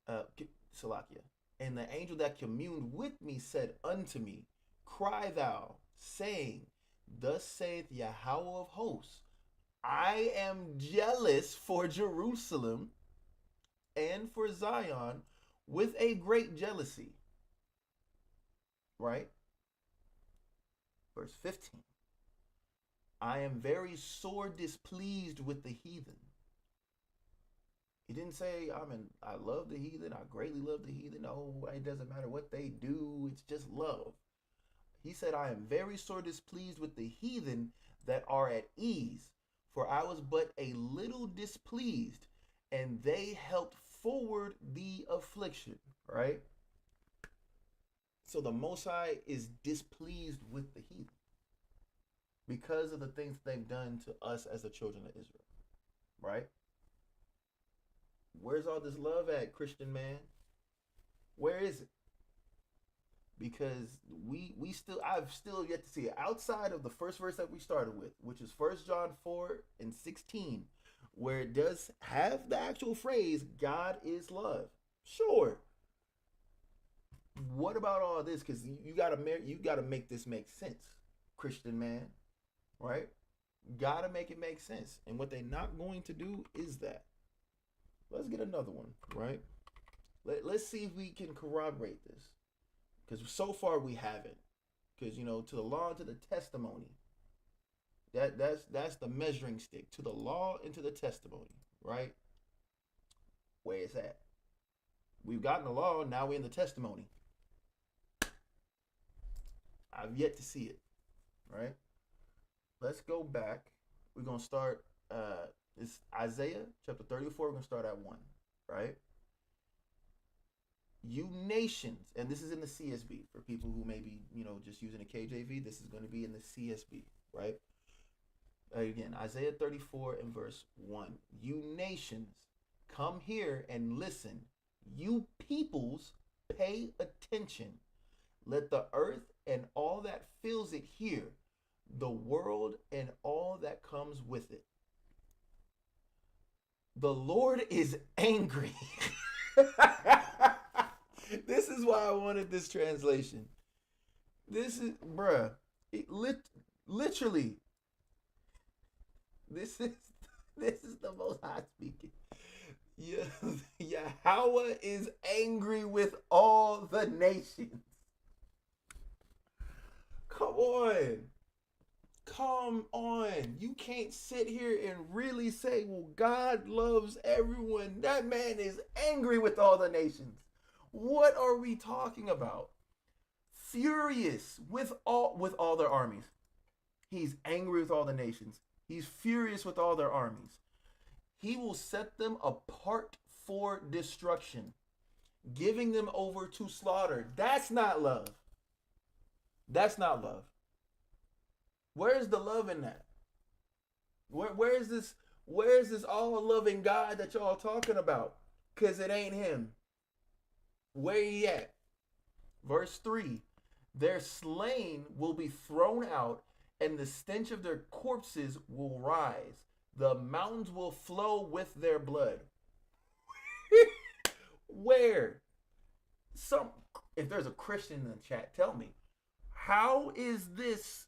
Salakia. And the angel that communed with me said unto me, Cry thou, saying, Thus saith Yahweh of hosts, I am jealous for Jerusalem and for Zion with a great jealousy. Right? Verse 15. I am very sore displeased with the heathen. He didn't say, I love the heathen. I greatly love the heathen. No, it doesn't matter what they do. It's just love. He said, I am very sore displeased with the heathen that are at ease, for I was but a little displeased, and they helped forward the affliction. Right? So the Most High is displeased with the heathen because of the things they've done to us as the children of Israel. Right? Where's all this love at, Christian man? Where is it? Because I've still yet to see it outside of the first verse that we started with, which is 1 John 4:16, where it does have the actual phrase, God is love. Sure. What about all this? Because you gotta make this make sense, Christian man. Right? Gotta make it make sense. And what they're not going to do is that. Let's get another one, right? Let's see if we can corroborate this. Because so far we haven't. Because, to the law and to the testimony. That's the measuring stick. To the law and to the testimony, right? Where it's at. We've gotten the law, now we're in the testimony. I've yet to see it, right? Let's go back. We're going to start... It's Isaiah chapter 34. We're going to start at 1, right? You nations, and this is in the CSB for people who may be, just using a KJV. This is going to be in the CSB, right? Again, Isaiah 34 and verse 1. You nations, come here and listen. You peoples, pay attention. Let the earth and all that fills it hear, the world and all that comes with it. The Lord is angry. This is why I wanted this translation. This is, bruh, literally, this is the Most High speaking. Yeah, Yahweh is angry with all the nations. Come on. Come on. You can't sit here and really say, well, God loves everyone. That man is angry with all the nations. What are we talking about? Furious with all their armies. He's angry with all the nations. He's furious with all their armies. He will set them apart for destruction, giving them over to slaughter. That's not love. That's not love. Where's the love in that? Where is this all loving God that y'all talking about? Cause it ain't him. Where he at? Verse 3. Their slain will be thrown out, and the stench of their corpses will rise. The mountains will flow with their blood. Where? If there's a Christian in the chat, tell me. How is this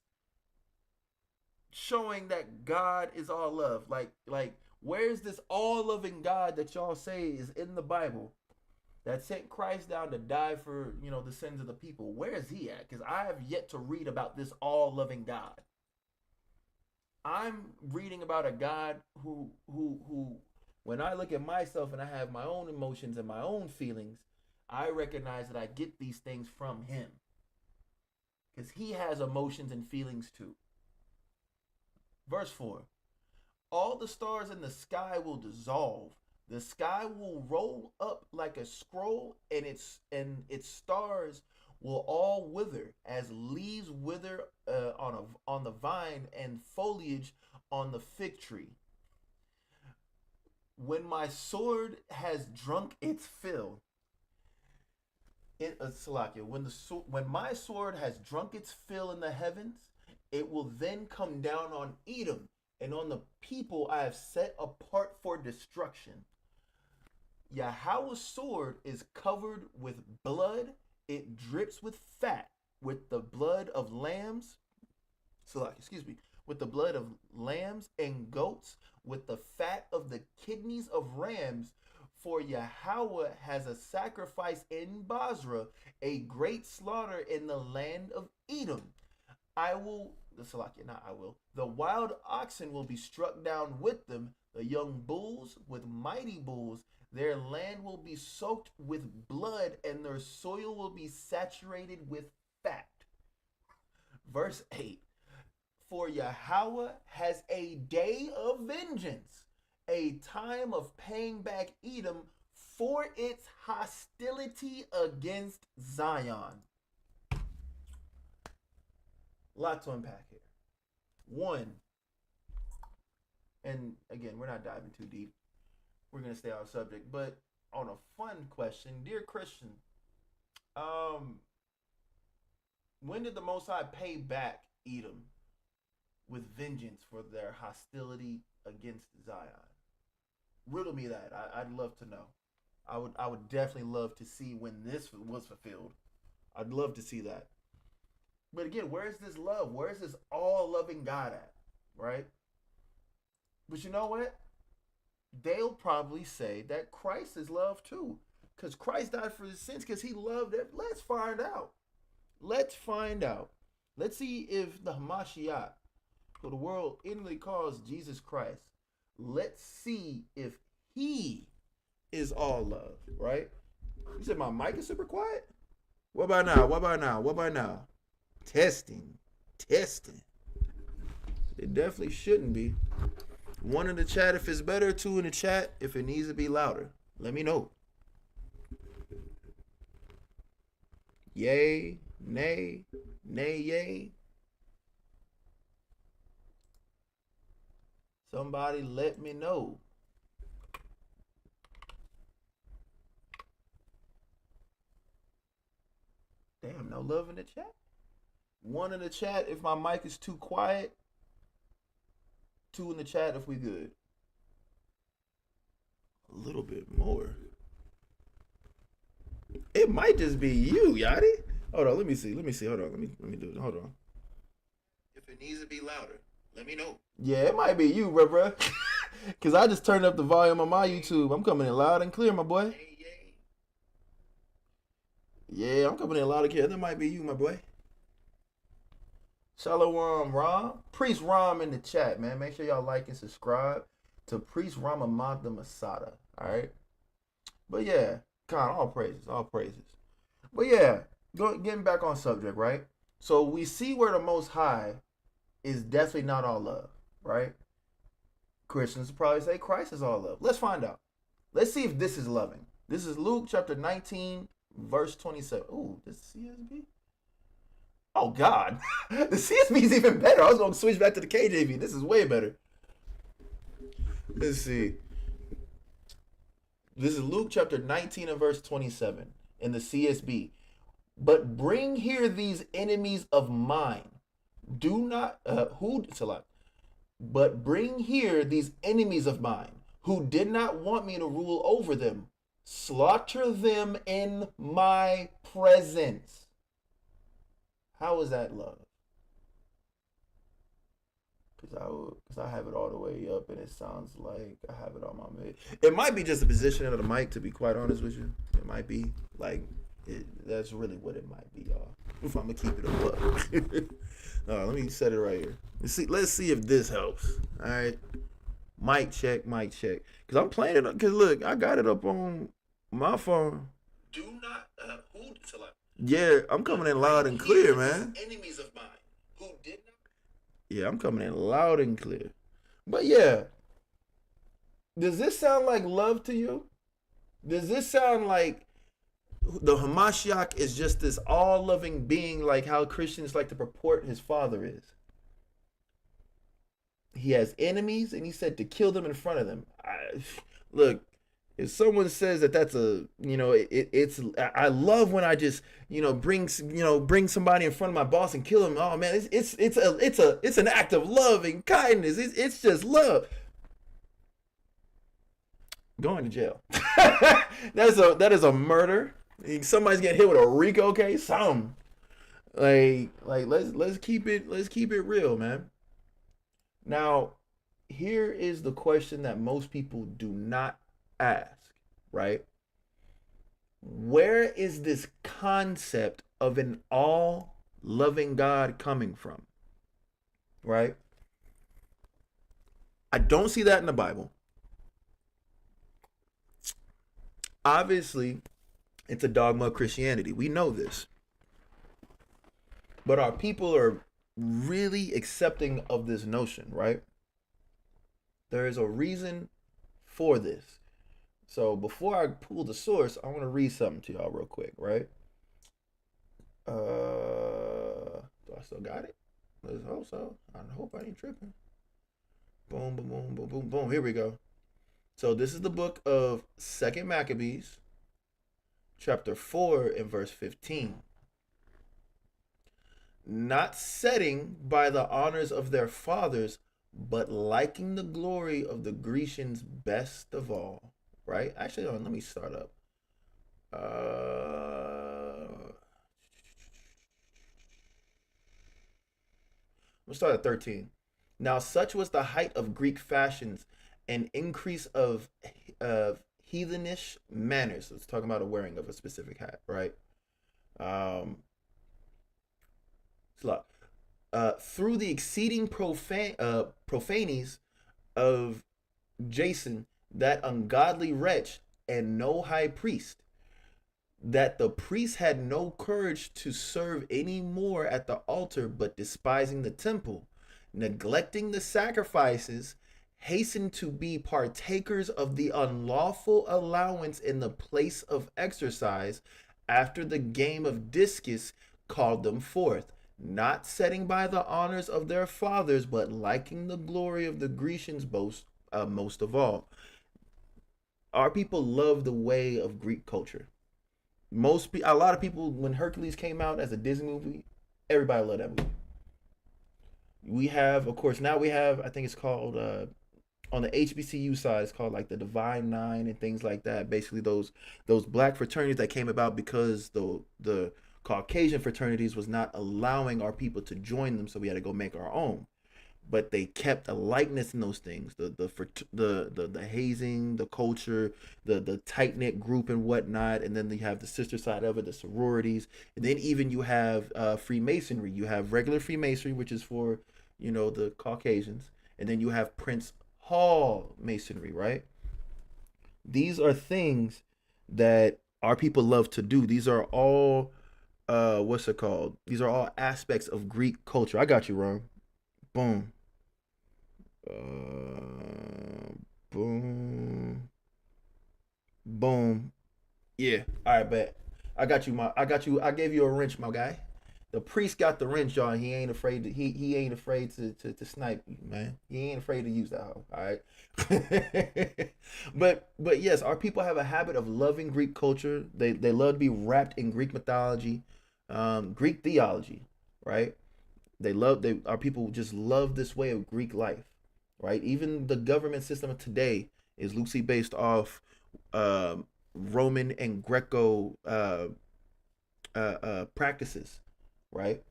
showing that God is all love? Like, where's this all-loving God that y'all say is in the Bible that sent Christ down to die for, the sins of the people? Where is he at? Because I have yet to read about this all-loving God. I'm reading about a God who, when I look at myself and I have my own emotions and my own feelings, I recognize that I get these things from him. Because he has emotions and feelings too. Verse 4. All the stars in the sky will dissolve. The sky will roll up like a scroll, and its stars will all wither as leaves wither on the vine and foliage on the fig tree. When my sword has drunk its fill, when my sword has drunk its fill in the heavens, it will then come down on Edom and on the people I have set apart for destruction. Yahweh's sword is covered with blood. It drips with fat, with the blood of lambs. With the blood of lambs and goats, with the fat of the kidneys of rams. For Yahweh has a sacrifice in Basra, a great slaughter in the land of Edom. The wild oxen will be struck down with them, the young bulls with mighty bulls. Their land will be soaked with blood, and their soil will be saturated with fat. Verse 8. For Yahweh has a day of vengeance, a time of paying back Edom for its hostility against Zion. Lot to unpack here. One, and again, we're not diving too deep. We're going to stay on subject, but on a fun question, dear Christian, when did the Most High pay back Edom with vengeance for their hostility against Zion? Riddle me that. I'd love to know. I would definitely love to see when this was fulfilled. I'd love to see that. But again, where's this love? Where's this all-loving God at? Right? But you know what? They'll probably say that Christ is love too. Because Christ died for his sins because he loved it. Let's find out. Let's find out. Let's see if the Hamashiach, who the world inwardly calls Jesus Christ, let's see if he is all love, right? You said my mic is super quiet? What about now? What about now? What about now? Testing. It definitely shouldn't be. One in the chat if it's better, two in the chat if it needs to be louder. Let me know. Yay, nay, yay. Somebody let me know. Damn, no No love in the chat? One in the chat if my mic is too quiet. Two in the chat if we good. A little bit more. It might just be you, Yachty. Hold on, let me see. Hold on, let me do it. Hold on. If it needs to be louder, let me know. Yeah, it might be you, bro. Cause I just turned up the volume on my YouTube. I'm coming in loud and clear, my boy. Yeah, I'm coming in loud and clear. That might be you, my boy. Shalom, Ram. Priest Ram in the chat, man. Make sure y'all like and subscribe to Priest Ram Ahmad the Masada. Alright? But yeah, God, all praises, all praises. But yeah, getting back on subject, right? So we see where the Most High is definitely not all love, right? Christians probably say Christ is all love. Let's find out. Let's see if this is loving. This is Luke chapter 19, verse 27. Ooh, this CSB? Oh, God. The CSB is even better. I was going to switch back to the KJV. This is way better. Let's see. This is Luke chapter 19 and verse 27 in the CSB. But bring here these enemies of mine. Do not, but bring here these enemies of mine who did not want me to rule over them. Slaughter them in my presence. How is that love? Because I have it all the way up and it sounds like I have it on my mid. It might be just the positioning of the mic, to be quite honest with you. It might be like, that's really what it might be, y'all. If I'm going to keep it up. Let me set it right here. Let's see if this helps. All right. Mic check. Because I'm playing it. Because look, I got it up on my phone. Do not hold it till I. Yeah, I'm coming in loud and clear, man. Enemies of mine who did not. Yeah, I'm coming in loud and clear. But yeah, does this sound like love to you? Does this sound like the Hamashiach is just this all-loving being like how Christians like to purport his father is? He has enemies, and he said to kill them in front of them. Look, if someone says that that's a, it's I love when I just, bring somebody in front of my boss and kill him. Oh man, it's an act of love and kindness. It's just love. Going to jail. That is a murder. Somebody's getting hit with a RICO case. Something. Let's keep it real, man. Now, here is the question that most people do not ask, right? Where is this concept of an all-loving God coming from? Right? I don't see that in the Bible. Obviously, it's a dogma of Christianity. We know this. But our people are really accepting of this notion, right? There is a reason for this. So before I pull the source, I want to read something to y'all real quick, right? Do I still got it? Let's hope so. I hope I ain't tripping. Boom, boom, boom, boom, boom, boom. Here we go. So this is the book of 2 Maccabees, chapter 4 and verse 15. Not setting by the honors of their fathers, but liking the glory of the Grecians best of all. Right? Actually, let me start up. We'll start at 13. Now, such was the height of Greek fashions and increase of heathenish manners. Let's talk about a wearing of a specific hat, right? Through the exceeding profanities of Jason, that ungodly wretch, and no high priest, that the priest had no courage to serve any more at the altar, but despising the temple, neglecting the sacrifices, hastened to be partakers of the unlawful allowance in the place of exercise, after the game of discus called them forth, not setting by the honors of their fathers, but liking the glory of the Grecians most of all. Our people love the way of Greek culture. A lot of people, when Hercules came out as a Disney movie, everybody loved that movie. We have, of course, now we have, I think it's called, on the HBCU side, it's called like the Divine Nine and things like that. Basically, those black fraternities that came about because the Caucasian fraternities was not allowing our people to join them, so we had to go make our own. But they kept a likeness in those things, the hazing, the culture, the tight knit group and whatnot, and then you have the sister side of it, the sororities, and then even you have Freemasonry. You have regular Freemasonry, which is for the Caucasians, and then you have Prince Hall Masonry, right? These are things that our people love to do. These are all what's it called? These are all aspects of Greek culture. I got you wrong. Boom. Boom. Boom. Yeah. All right, bet. I got you. I got you. I gave you a wrench, my guy. The priest got the wrench, y'all. He ain't afraid to. He ain't afraid to snipe you, man. He ain't afraid to use that hoe. All right. but yes, our people have a habit of loving Greek culture. They love to be wrapped in Greek mythology, Greek theology, right? Our people just love this way of Greek life, right? Even the government system of today is loosely based off Roman and Greco practices, right?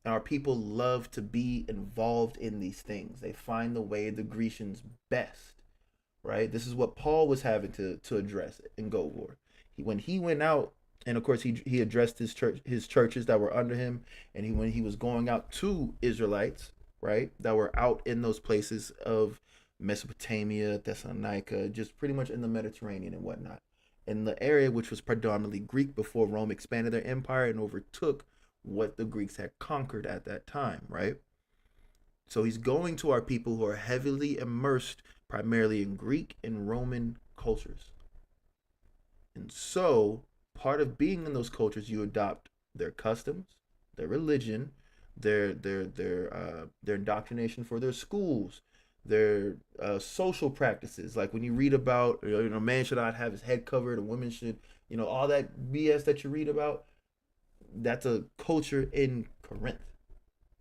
And our people love to be involved in these things. They find the way the Grecians best, right? This is what Paul was having to address and go for. When he went out, and of course he addressed his churches that were under him, and when he was going out to Israelites, right, that were out in those places of Mesopotamia, Thessalonica, just pretty much in the Mediterranean and whatnot, in the area which was predominantly Greek before Rome expanded their empire and overtook what the Greeks had conquered at that time, right? So he's going to our people who are heavily immersed primarily in Greek and Roman cultures. And so part of being in those cultures, you adopt their customs, their religion, their indoctrination for their schools, their social practices. Like when you read about, a man should not have his head covered, a woman should, all that BS that you read about. That's a culture in Corinth.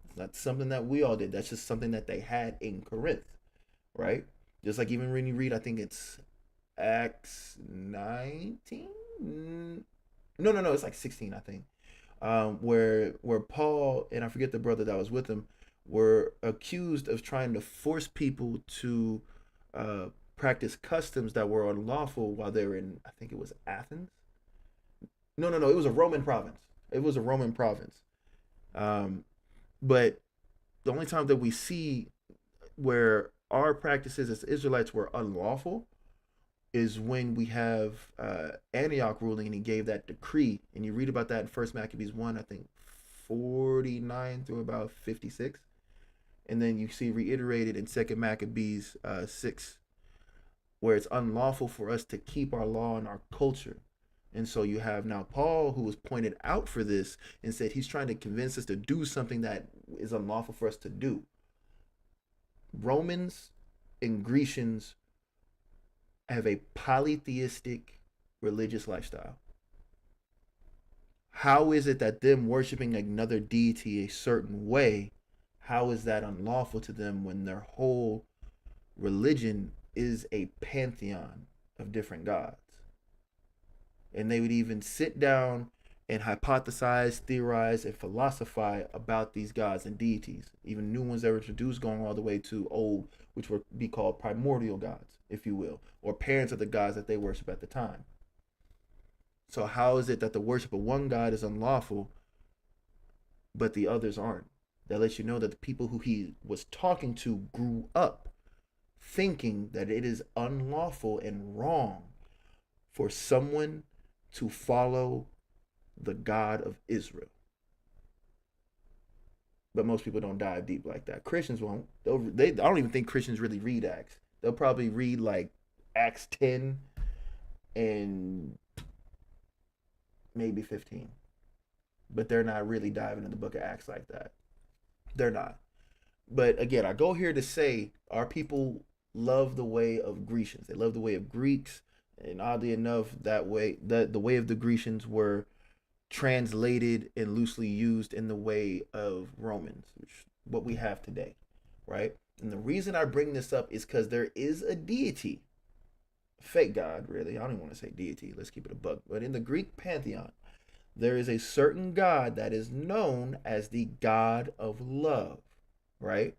It's not something that we all did. That's just something that they had in Corinth, right? Just like even when you read, I think it's Acts 19. No, it's like 16, I think. Where Paul and I forget the brother that was with him were accused of trying to force people to practice customs that were unlawful while they were in, I think it was Athens. No, it was a Roman province. It was a Roman province. But the only time that we see where our practices as Israelites were unlawful is when we have Antioch ruling, and he gave that decree, and you read about that in First Maccabees 1, I think 49 through about 56, and then you see reiterated in Second Maccabees 6, where it's unlawful for us to keep our law and our culture. And so you have now Paul, who was pointed out for this and said he's trying to convince us to do something that is unlawful for us to do. Romans and Grecians have a polytheistic religious lifestyle. How is it that them worshiping another deity a certain way, how is that unlawful to them when their whole religion is a pantheon of different gods? And they would even sit down and hypothesize, theorize, and philosophize about these gods and deities. Even new ones that were introduced going all the way to old, which would be called primordial gods, if you will, or parents of the gods that they worship at the time. So how is it that the worship of one God is unlawful, but the others aren't? That lets you know that the people who he was talking to grew up thinking that it is unlawful and wrong for someone to follow the God of Israel. But most people don't dive deep like that. Christians won't. I don't even think Christians really read Acts. They'll probably read like Acts 10 and maybe 15. But they're not really diving in the book of Acts like that. They're not. But again, I go here to say our people love the way of Grecians. They love the way of Greeks. And oddly enough, that way the way of the Grecians were translated and loosely used in the way of Romans, which what we have today, right? And the reason I bring this up is because there is a deity, fake god, really. I don't even want to say deity. Let's keep it a buck. But in the Greek pantheon, there is a certain god that is known as the god of love, right?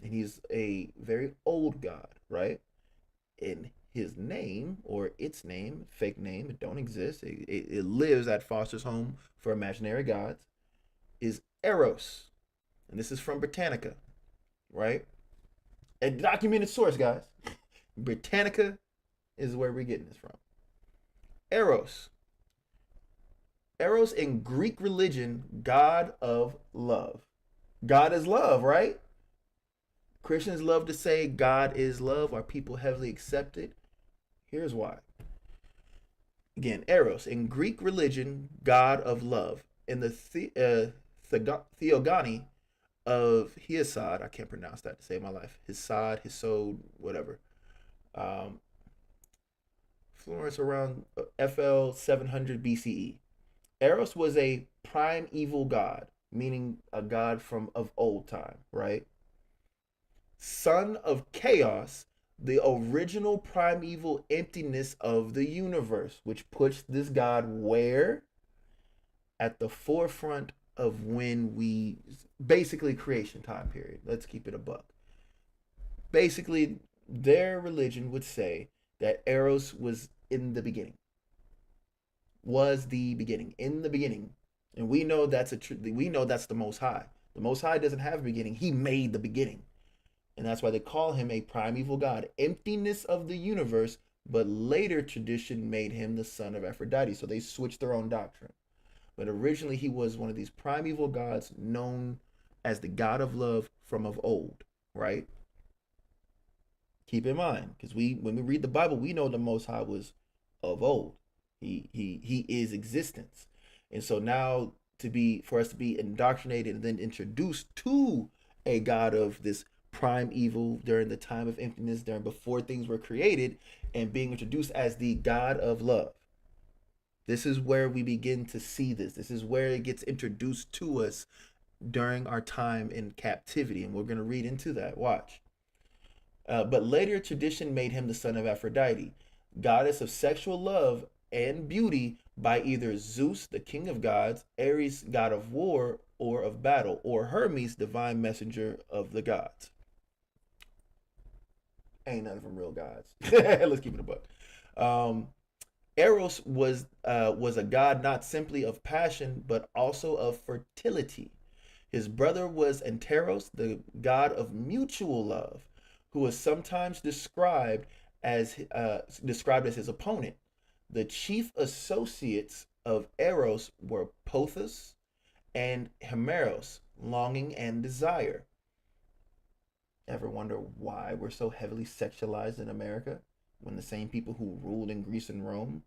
And he's a very old god, right? And his name, or its name, fake name, it don't exist. It lives at Foster's home for imaginary gods, is Eros. And this is from Britannica, right? A documented source, guys. Britannica is where we're getting this from. Eros. Eros in Greek religion, god of love. God is love, right? Christians love to say God is love. Our people heavily accept it. Here's why. Again, Eros in Greek religion, god of love. In the theogony of Hesiod, I can't pronounce that to save my life. Hesiod, whatever. Florence around FL 700 BCE. Eros was a primeval god, meaning a god of old time, right? Son of chaos, the original primeval emptiness of the universe, which puts this god where? At the forefront of when we, basically creation time period. Let's keep it a buck. Basically, their religion would say that Eros was in the beginning. Was the beginning. In the beginning. And we know that's the Most High. The Most High doesn't have a beginning. He made the beginning. And that's why they call him a primeval god. Emptiness of the universe, but later tradition made him the son of Aphrodite. So they switched their own doctrine. But originally he was one of these primeval gods known as the god of love from of old, right? Keep in mind, because when we read the Bible, we know the Most High was of old. He is existence. And so now for us to be indoctrinated and then introduced to a god of this prime evil during the time of emptiness, before things were created, and being introduced as the god of love. This is where we begin to see this. This is where it gets introduced to us during our time in captivity. And we're going to read into that. Watch. But later tradition made him the son of Aphrodite, goddess of sexual love and beauty, by either Zeus, the king of gods, Ares, god of war or of battle, or Hermes, divine messenger of the gods. Ain't none of them real gods. Let's keep it a buck. Eros was a god not simply of passion, but also of fertility. His brother was Anteros, the god of mutual love, who was sometimes described as his opponent. The chief associates of Eros were Pothos and Hemeros, longing and desire. Ever wonder why we're so heavily sexualized in America when the same people who ruled in Greece and Rome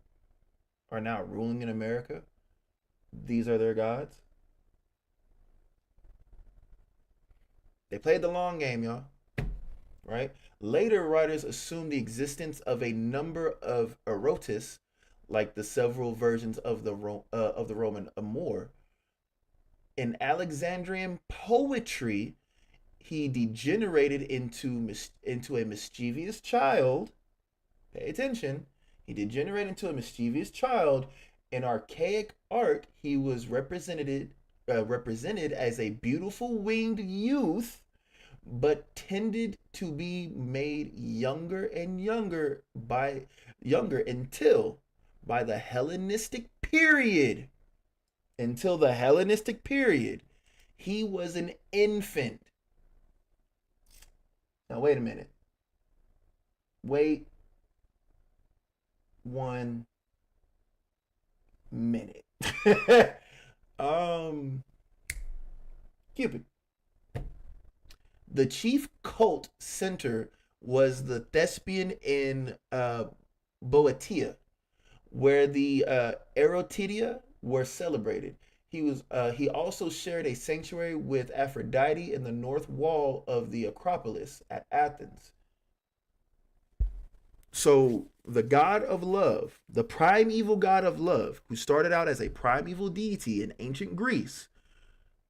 are now ruling in America? These are their gods. They played the long game, y'all. Right? Later writers assumed the existence of a number of erotis, like the several versions of the Roman amour. In Alexandrian poetry, he degenerated into a mischievous child. Pay attention. He degenerated into a mischievous child. In archaic art, he was represented as a beautiful winged youth, but tended to be made younger and younger until by the Hellenistic period. Until the Hellenistic period, he was an infant. Now, wait a minute. Wait 1 minute. Cupid. The chief cult center was the Thespian in Boeotia, where the Erotidia were celebrated. He also shared a sanctuary with Aphrodite in the north wall of the Acropolis at Athens. So the God of love, the primeval God of love, who started out as a primeval deity in ancient Greece,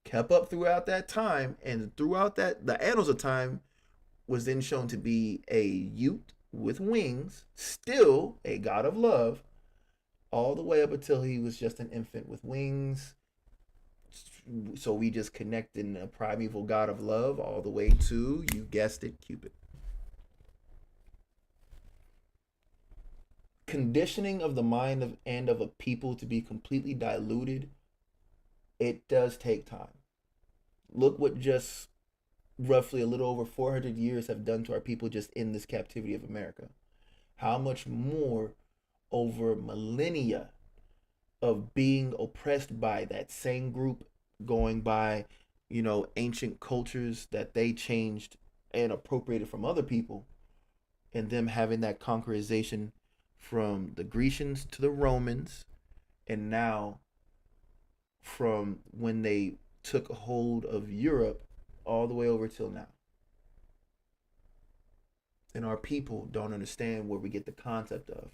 kept up throughout that time, and throughout that the annals of time was then shown to be a youth with wings, still a God of love, all the way up until he was just an infant with wings. So we just connect in a primeval God of love all the way to, you guessed it, Cupid. Conditioning of the mind of and of a people to be completely diluted, it does take time. Look what just roughly a little over 400 years have done to our people just in this captivity of America. How much more over millennia of being oppressed by that same group, going by, ancient cultures that they changed and appropriated from other people, and them having that conquerization from the Grecians to the Romans, and now from when they took hold of Europe all the way over till now. And our people don't understand where we get the concept of.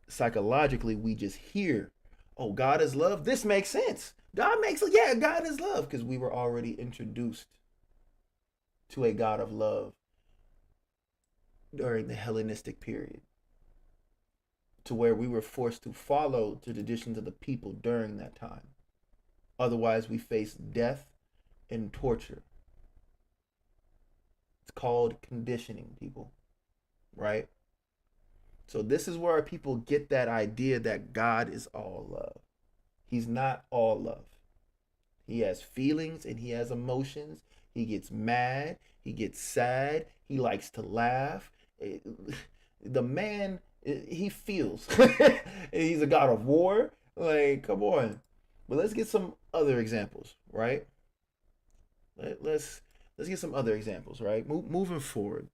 Psychologically, we just hear, oh, God is love. This makes sense. God is love, because we were already introduced to a God of love during the Hellenistic period, to where we were forced to follow the traditions of the people during that time. Otherwise, we face death and torture. It's called conditioning, people, right? So this is where our people get that idea that God is all love. He's not all love. He has feelings and he has emotions. He gets mad. He gets sad. He likes to laugh. The man, he feels. He's a God of war. Like, come on. But let's get some other examples, right? Let's get some other examples, right? Moving forward.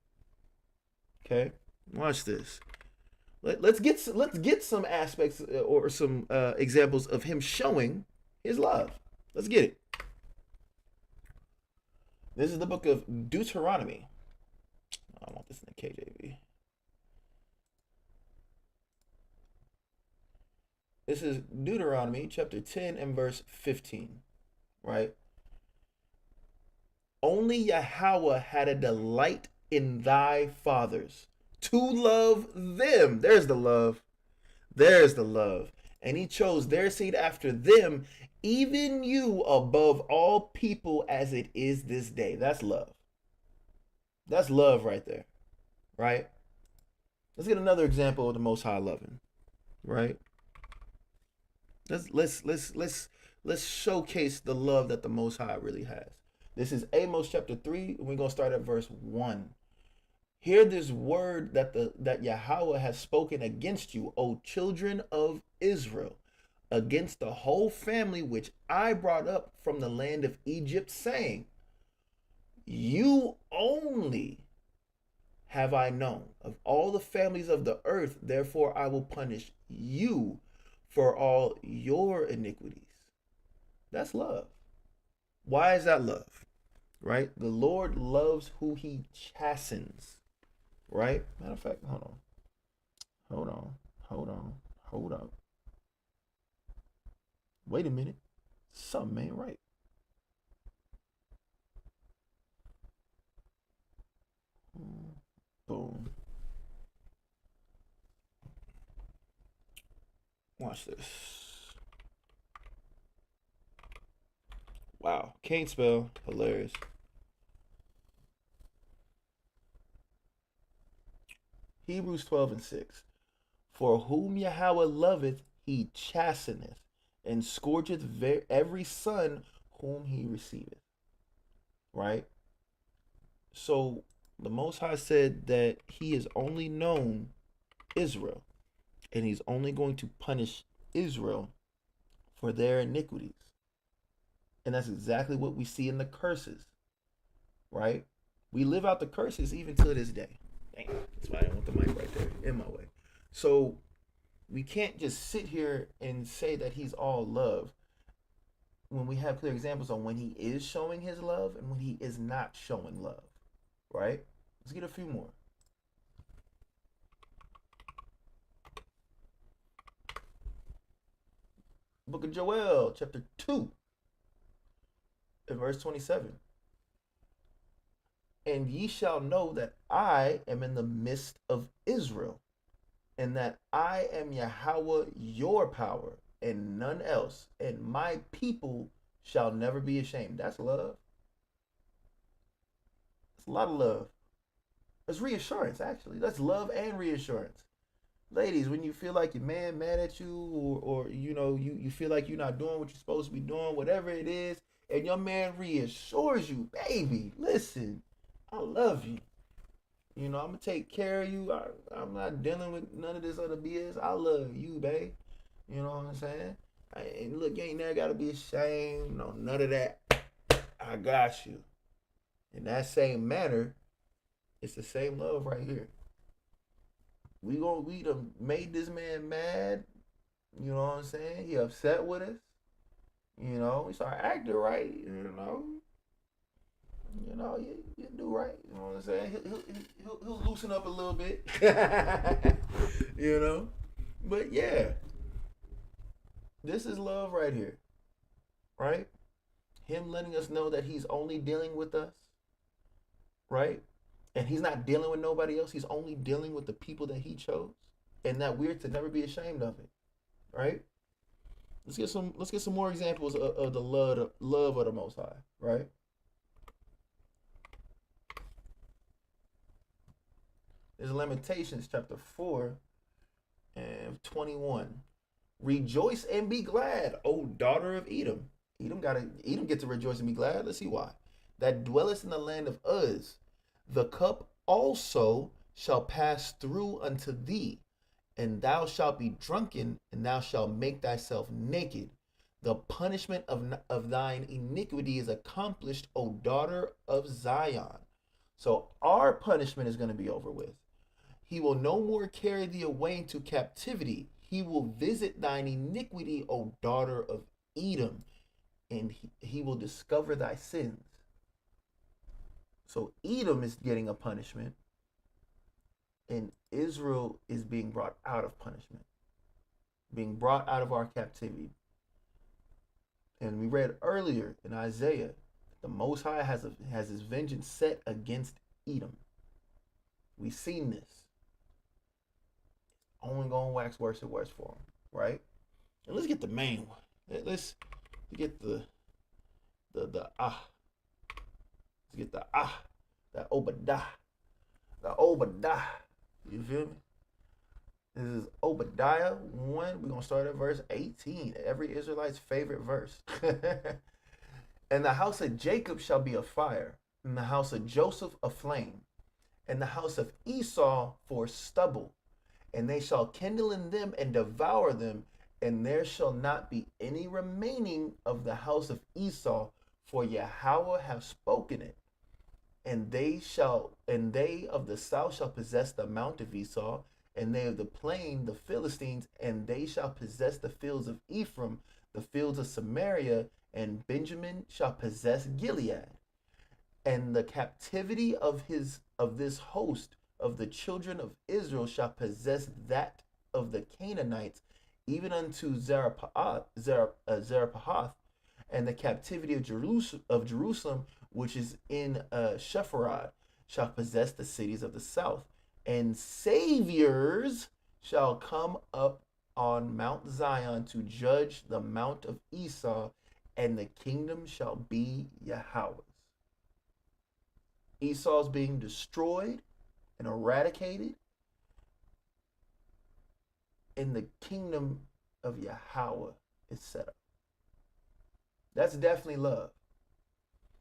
Okay, watch this. Let's get some aspects or some examples of him showing his love. Let's get it. This is the book of Deuteronomy. I want this in the KJV. This is Deuteronomy chapter 10 and verse 15, right? Only Yahweh had a delight in thy fathers to love them. There's the love. There's the love. And he chose their seed after them, even you above all people as it is this day. That's love. That's love right there, right? Let's get another example of the Most High loving, right? Let's showcase the love that the Most High really has. This is Amos chapter 3, and we're gonna start at verse 1. Hear this word that Yahweh has spoken against you, O children of Israel, against the whole family which I brought up from the land of Egypt, saying, you only have I known of all the families of the earth, therefore I will punish you for all your iniquities. That's love. Why is that love? Right? The Lord loves who he chastens. Right? Matter of fact, hold on. Wait a minute. Something ain't right. Boom. Watch this. Wow. Can't spell. Hilarious. Hebrews 12 and 6. For whom Yahweh loveth, he chasteneth, and scourgeth every son whom he receiveth. Right? So the Most High said that he has only known Israel, and he's only going to punish Israel for their iniquities. And that's exactly what we see in the curses, right? We live out the curses even to this day. Dang, that's why I don't want the mic right there in my way. So we can't just sit here and say that he's all love when we have clear examples on when he is showing his love and when he is not showing love, right? Let's get a few more. Book of Joel, chapter 2, and verse 27. And ye shall know that I am in the midst of Israel, and that I am Yahweh your power, and none else, and my people shall never be ashamed. That's love. It's a lot of love. It's reassurance, actually. That's love and reassurance. Ladies, when you feel like your man mad at you, or you know, you feel like you're not doing what you're supposed to be doing, whatever it is, and your man reassures you, baby, listen, I love you. You know, I'm gonna take care of you. I'm not dealing with none of this other BS. I love you, babe. You know what I'm saying? And look, you ain't never gotta be ashamed. No, none of that. I got you. In that same manner, it's the same love right here. We done made this man mad. You know what I'm saying? He upset with us. You know, we start acting right. You do right. You know what I'm saying? He'll loosen up a little bit. You know, but yeah, this is love right here, right? Him letting us know that he's only dealing with us, right? And he's not dealing with nobody else. He's only dealing with the people that he chose, and that we're to never be ashamed of it, right? Let's get some more examples of the love of the Most High, right? There's Lamentations chapter 4 and 21. Rejoice and be glad, O daughter of Edom. Edom get to rejoice and be glad. Let's see why. That dwellest in the land of Uz. The cup also shall pass through unto thee, and thou shalt be drunken, and thou shalt make thyself naked. The punishment of thine iniquity is accomplished, O daughter of Zion. So our punishment is going to be over with. He will no more carry thee away into captivity. He will visit thine iniquity, O daughter of Edom, and he will discover thy sins. So Edom is getting a punishment, and Israel is being brought out of punishment, being brought out of our captivity. And we read earlier in Isaiah, the Most High has his vengeance set against Edom. We've seen this. Only gonna wax worse and worse for him, right? And let's get the main one. Let's get the Let's get that Obadiah. The Obadiah. You feel me? This is Obadiah 1. We're gonna start at verse 18. Every Israelite's favorite verse. And the house of Jacob shall be a fire, and the house of Joseph a flame, and the house of Esau for stubble. And they shall kindle in them and devour them, and there shall not be any remaining of the house of Esau, for Yahweh have spoken it. And they of the south shall possess the mount of Esau, and they of the plain the Philistines, and they shall possess the fields of Ephraim, the fields of Samaria, and Benjamin shall possess Gilead. And the captivity of this host of the children of Israel shall possess that of the Canaanites, even unto Zarephath, and the captivity of Jerusalem, which is in Sepharad, shall possess the cities of the south. And saviors shall come up on Mount Zion to judge the mount of Esau, and the kingdom shall be Yahweh's. Esau's being destroyed and eradicated, and the kingdom of Yahweh is set up. That's definitely love.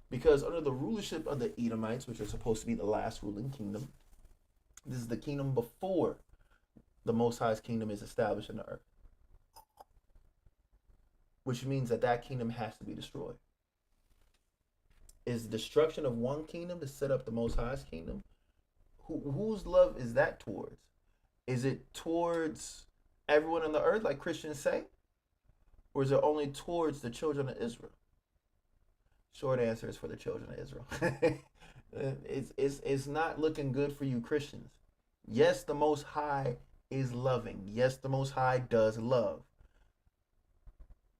Because under the rulership of the Edomites, which are supposed to be the last ruling kingdom, this is the kingdom before the Most High's kingdom is established in the earth. Which means that kingdom has to be destroyed. Is destruction of one kingdom to set up the Most High's kingdom? Whose love is that towards? Is it towards everyone on the earth, like Christians say? Or is it only towards the children of Israel? Short answer is for the children of Israel. It's not looking good for you Christians. Yes, the Most High is loving. Yes, the Most High does love.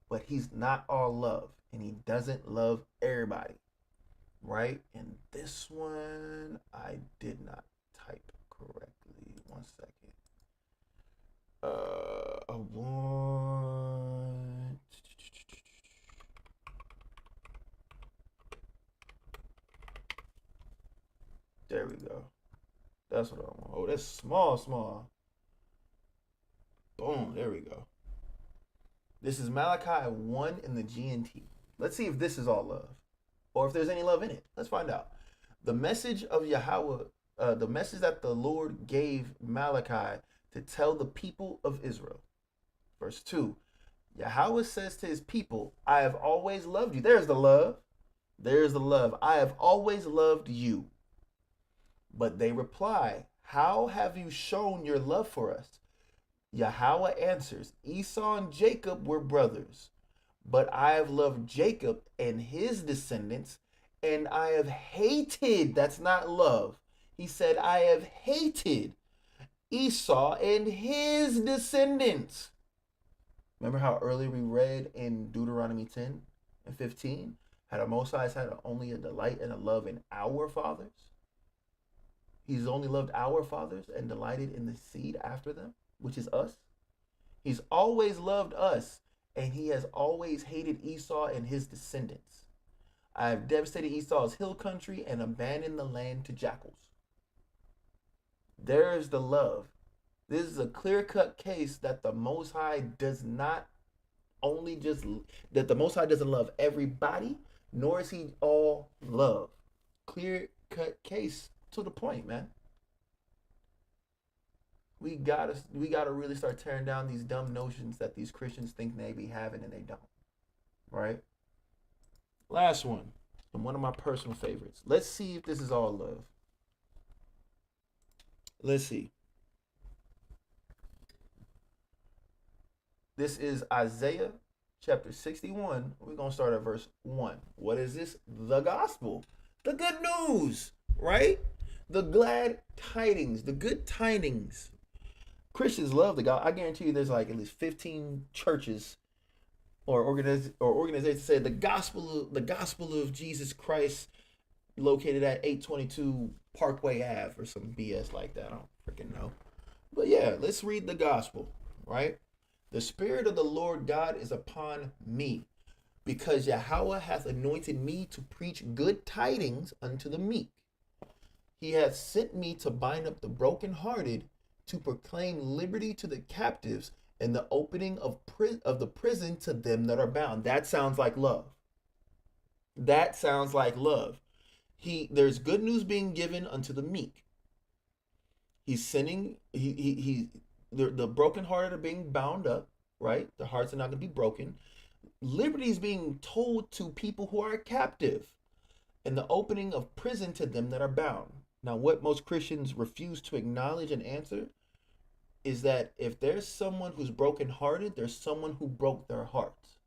but he's not all love, and he doesn't love everybody, right? And this one I did not type correctly. 1 second. I want. There we go. That's what I want. Oh, that's small. Boom. There we go. This is Malachi 1 in the GNT. Let's see if this is all love, or if there's any love in it. Let's find out. The message of Yahweh, the message that the Lord gave Malachi to tell the people of Israel. Verse 2. Yahweh says to his people, I have always loved you. There's the love. There's the love. I have always loved you. But they reply, how have you shown your love for us? Yahweh answers, Esau and Jacob were brothers, but I have loved Jacob and his descendants, and I have hated, that's not love. He said, I have hated Esau and his descendants. Remember how earlier we read in Deuteronomy 10 and 15, how the Most High had only a delight and a love in our fathers? He's only loved our fathers and delighted in the seed after them, which is us. He's always loved us, and he has always hated Esau and his descendants. I have devastated Esau's hill country and abandoned the land to jackals. There's the love. This is a clear-cut case that the Most High does not only just, that the Most High doesn't love everybody, nor is he all love. Clear-cut case to the point, man. We gotta really start tearing down these dumb notions that these Christians think they be having and they don't. Right? Last one, and one of my personal favorites. Let's see if this is all love. Let's see. This is Isaiah chapter 61. We're going to start at verse 1. What is this? The gospel. The good news, right? The glad tidings, the good tidings. Christians love the gospel. I guarantee you there's like at least 15 churches or organizations say the gospel of Jesus Christ located at 822 Parkway Ave or some BS like that. I don't freaking know. But yeah, let's read the gospel, right? The Spirit of the Lord God is upon me, because Yahweh hath anointed me to preach good tidings unto the meek. He hath sent me to bind up the brokenhearted, to proclaim liberty to the captives, and the opening of the prison to them that are bound. That sounds like love. That sounds like love. There's good news being given unto the meek. He's sending, the brokenhearted are being bound up, right? The hearts are not going to be broken. Liberty is being told to people who are captive, and the opening of prison to them that are bound. Now, what most Christians refuse to acknowledge and answer is that if there's someone who's brokenhearted, there's someone who broke their hearts.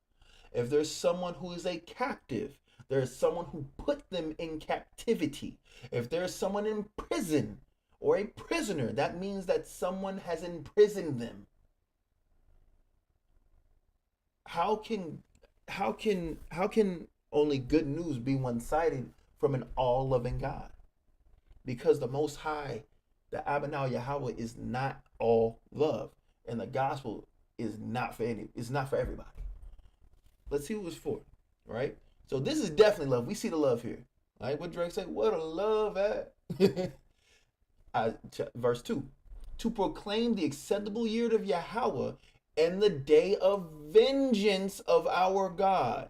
If there's someone who is a captive, there's someone who put them in captivity. If there's someone in prison or a prisoner, that means that someone has imprisoned them. How can only good news be one-sided from an all-loving God? Because the Most High, the Abinah Yahweh, is not all love, and the gospel is not for everybody. Let's see who it's for, right? So this is definitely love. We see the love here. Right? What Drake say? What a love at. Verse 2. To proclaim the acceptable year of Yahweh and the day of vengeance of our God.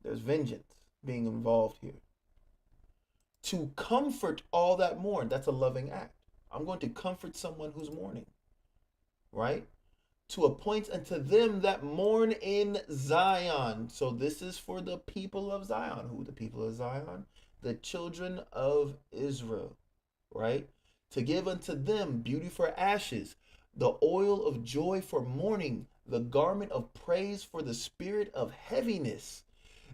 There's vengeance being involved here. To comfort all that mourn. That's a loving act. I'm going to comfort someone who's mourning. Right? To appoint unto them that mourn in Zion. So this is for the people of Zion. Who the people of Zion? The children of Israel. Right? To give unto them beauty for ashes, the oil of joy for mourning, the garment of praise for the spirit of heaviness,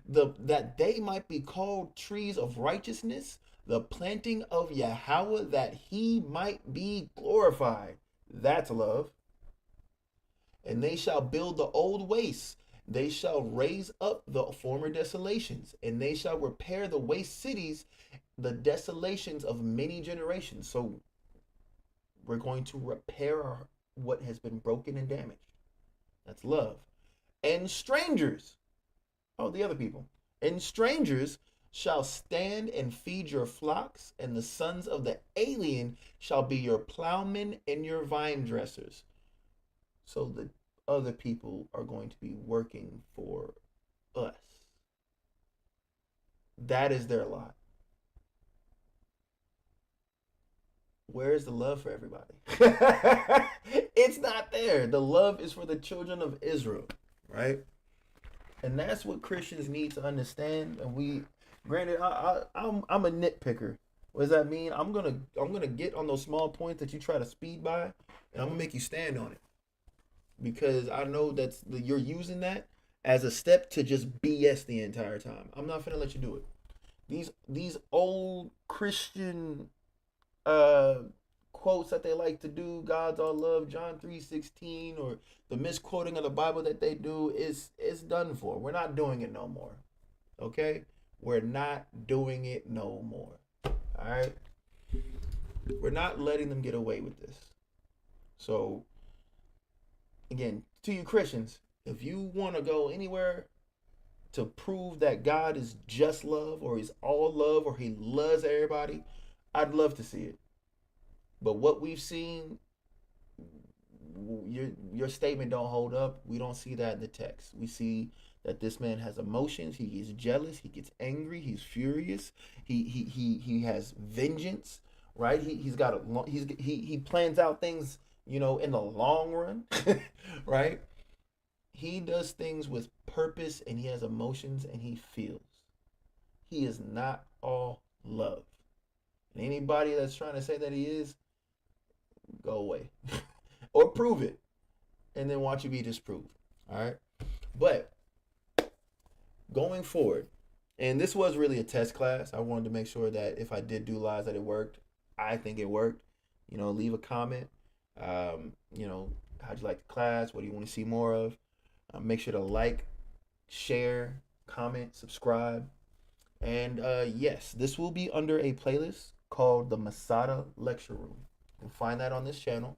that they might be called trees of righteousness, the planting of Yahweh, that he might be glorified. That's love. and they shall build the old wastes. They shall raise up the former desolations, and they shall repair the waste cities, the desolations of many generations. So we're going to repair what has been broken and damaged. That's love. And strangers, oh, the other people, and strangers shall stand and feed your flocks, and the sons of the alien shall be your plowmen and your vine dressers. So the other people are going to be working for us. That is their lot. Where's the love for everybody? It's not there. The love is for the children of Israel, right? And that's what Christians need to understand. And we, granted, I'm a nitpicker. What does that mean? I'm gonna get on those small points that you try to speed by, and I'm gonna make you stand on it, because I know you're using that as a step to just BS the entire time. I'm not finna let you do it. These old Christian quotes that they like to do, God's all love, John 3:16, or the misquoting of the Bible that they do, is done for. We're not doing it no more. Okay? We're not doing it no more. All right? We're not letting them get away with this. So, again, to you Christians, if you want to go anywhere to prove that God is just love, or he's all love, or he loves everybody, I'd love to see it. But what we've seen, your statement don't hold up. We don't see that in the text. We see that this man has emotions. He gets jealous. He gets angry. He's furious. He has vengeance, right? He plans out things, in the long run, right? He does things with purpose, and he has emotions, and he feels. He is not all love. And anybody that's trying to say that he is, go away. Or prove it, and then watch you be disproved. All right? But going forward, and this was really a test class. I wanted to make sure that if I did do lies, that it worked. I think it worked. Leave a comment. How'd you like the class? What do you want to see more of? Make sure to like, share, comment, subscribe. And yes, this will be under a playlist called the Masada Lecture Room. You can find that on this channel.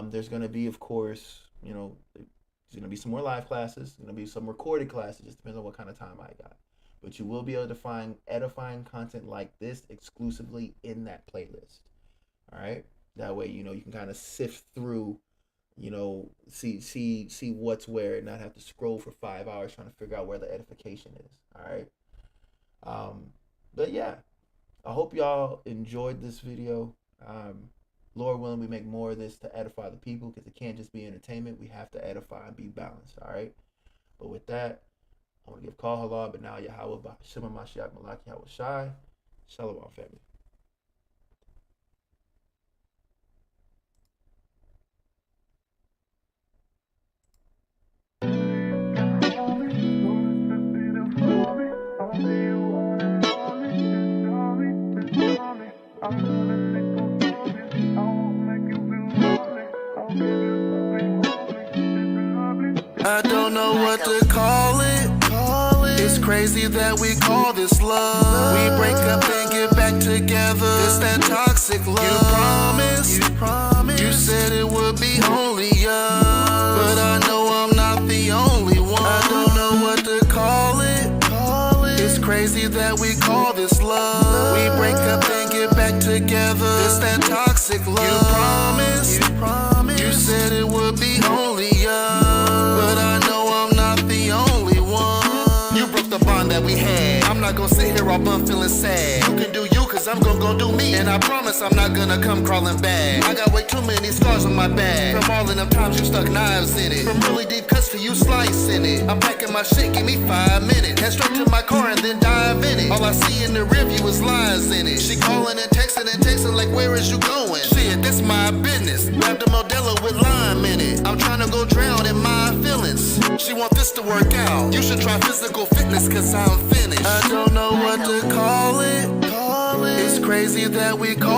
There's going to be, of course, there's going to be some more live classes. There's going to be some recorded classes. It just depends on what kind of time I got. But you will be able to find edifying content like this exclusively in that playlist. All right? That way, you can kind of sift through, see what's where, and not have to scroll for 5 hours trying to figure out where the edification is. All right? But yeah, I hope y'all enjoyed this video. Lord willing, we make more of this to edify the people, because it can't just be entertainment. We have to edify and be balanced. All right? But with that, I want to give Call Halal, but now Yahweh, Shema Mashiach, Malak Yahweh Shai. Shalom, family. I don't know what to call it. It's crazy that we call this love. We break up and get back together. It's that toxic love. You promised. You said it would be only us, but I know I'm not the only one. I don't know what to call it. It's crazy that we call this love. We break up and get back together. It's that toxic love. You promised. You said it would be only us, but I know I'm not the only one. You broke the bond that we had. I'm not gonna sit here all bum feeling sad. You can do you, cause I'm gonna do me. And I promise I'm not gonna come crawling back. I got way too many scars on my back, from all of them times you stuck knives in it, from really deep cuts to you slicing it. I'm packing my shit, give me 5 minutes. Head straight to my car and then dive in it. All I see in the rearview is lies in it. She calling and texting like, where is you going? Shit, this my business. Grab the Modelo with lime in it. I'm trying to go drown in my feelings. She want this to work out. You should try physical fitness, cause I'm finished. I don't know what to call it. It's crazy that we call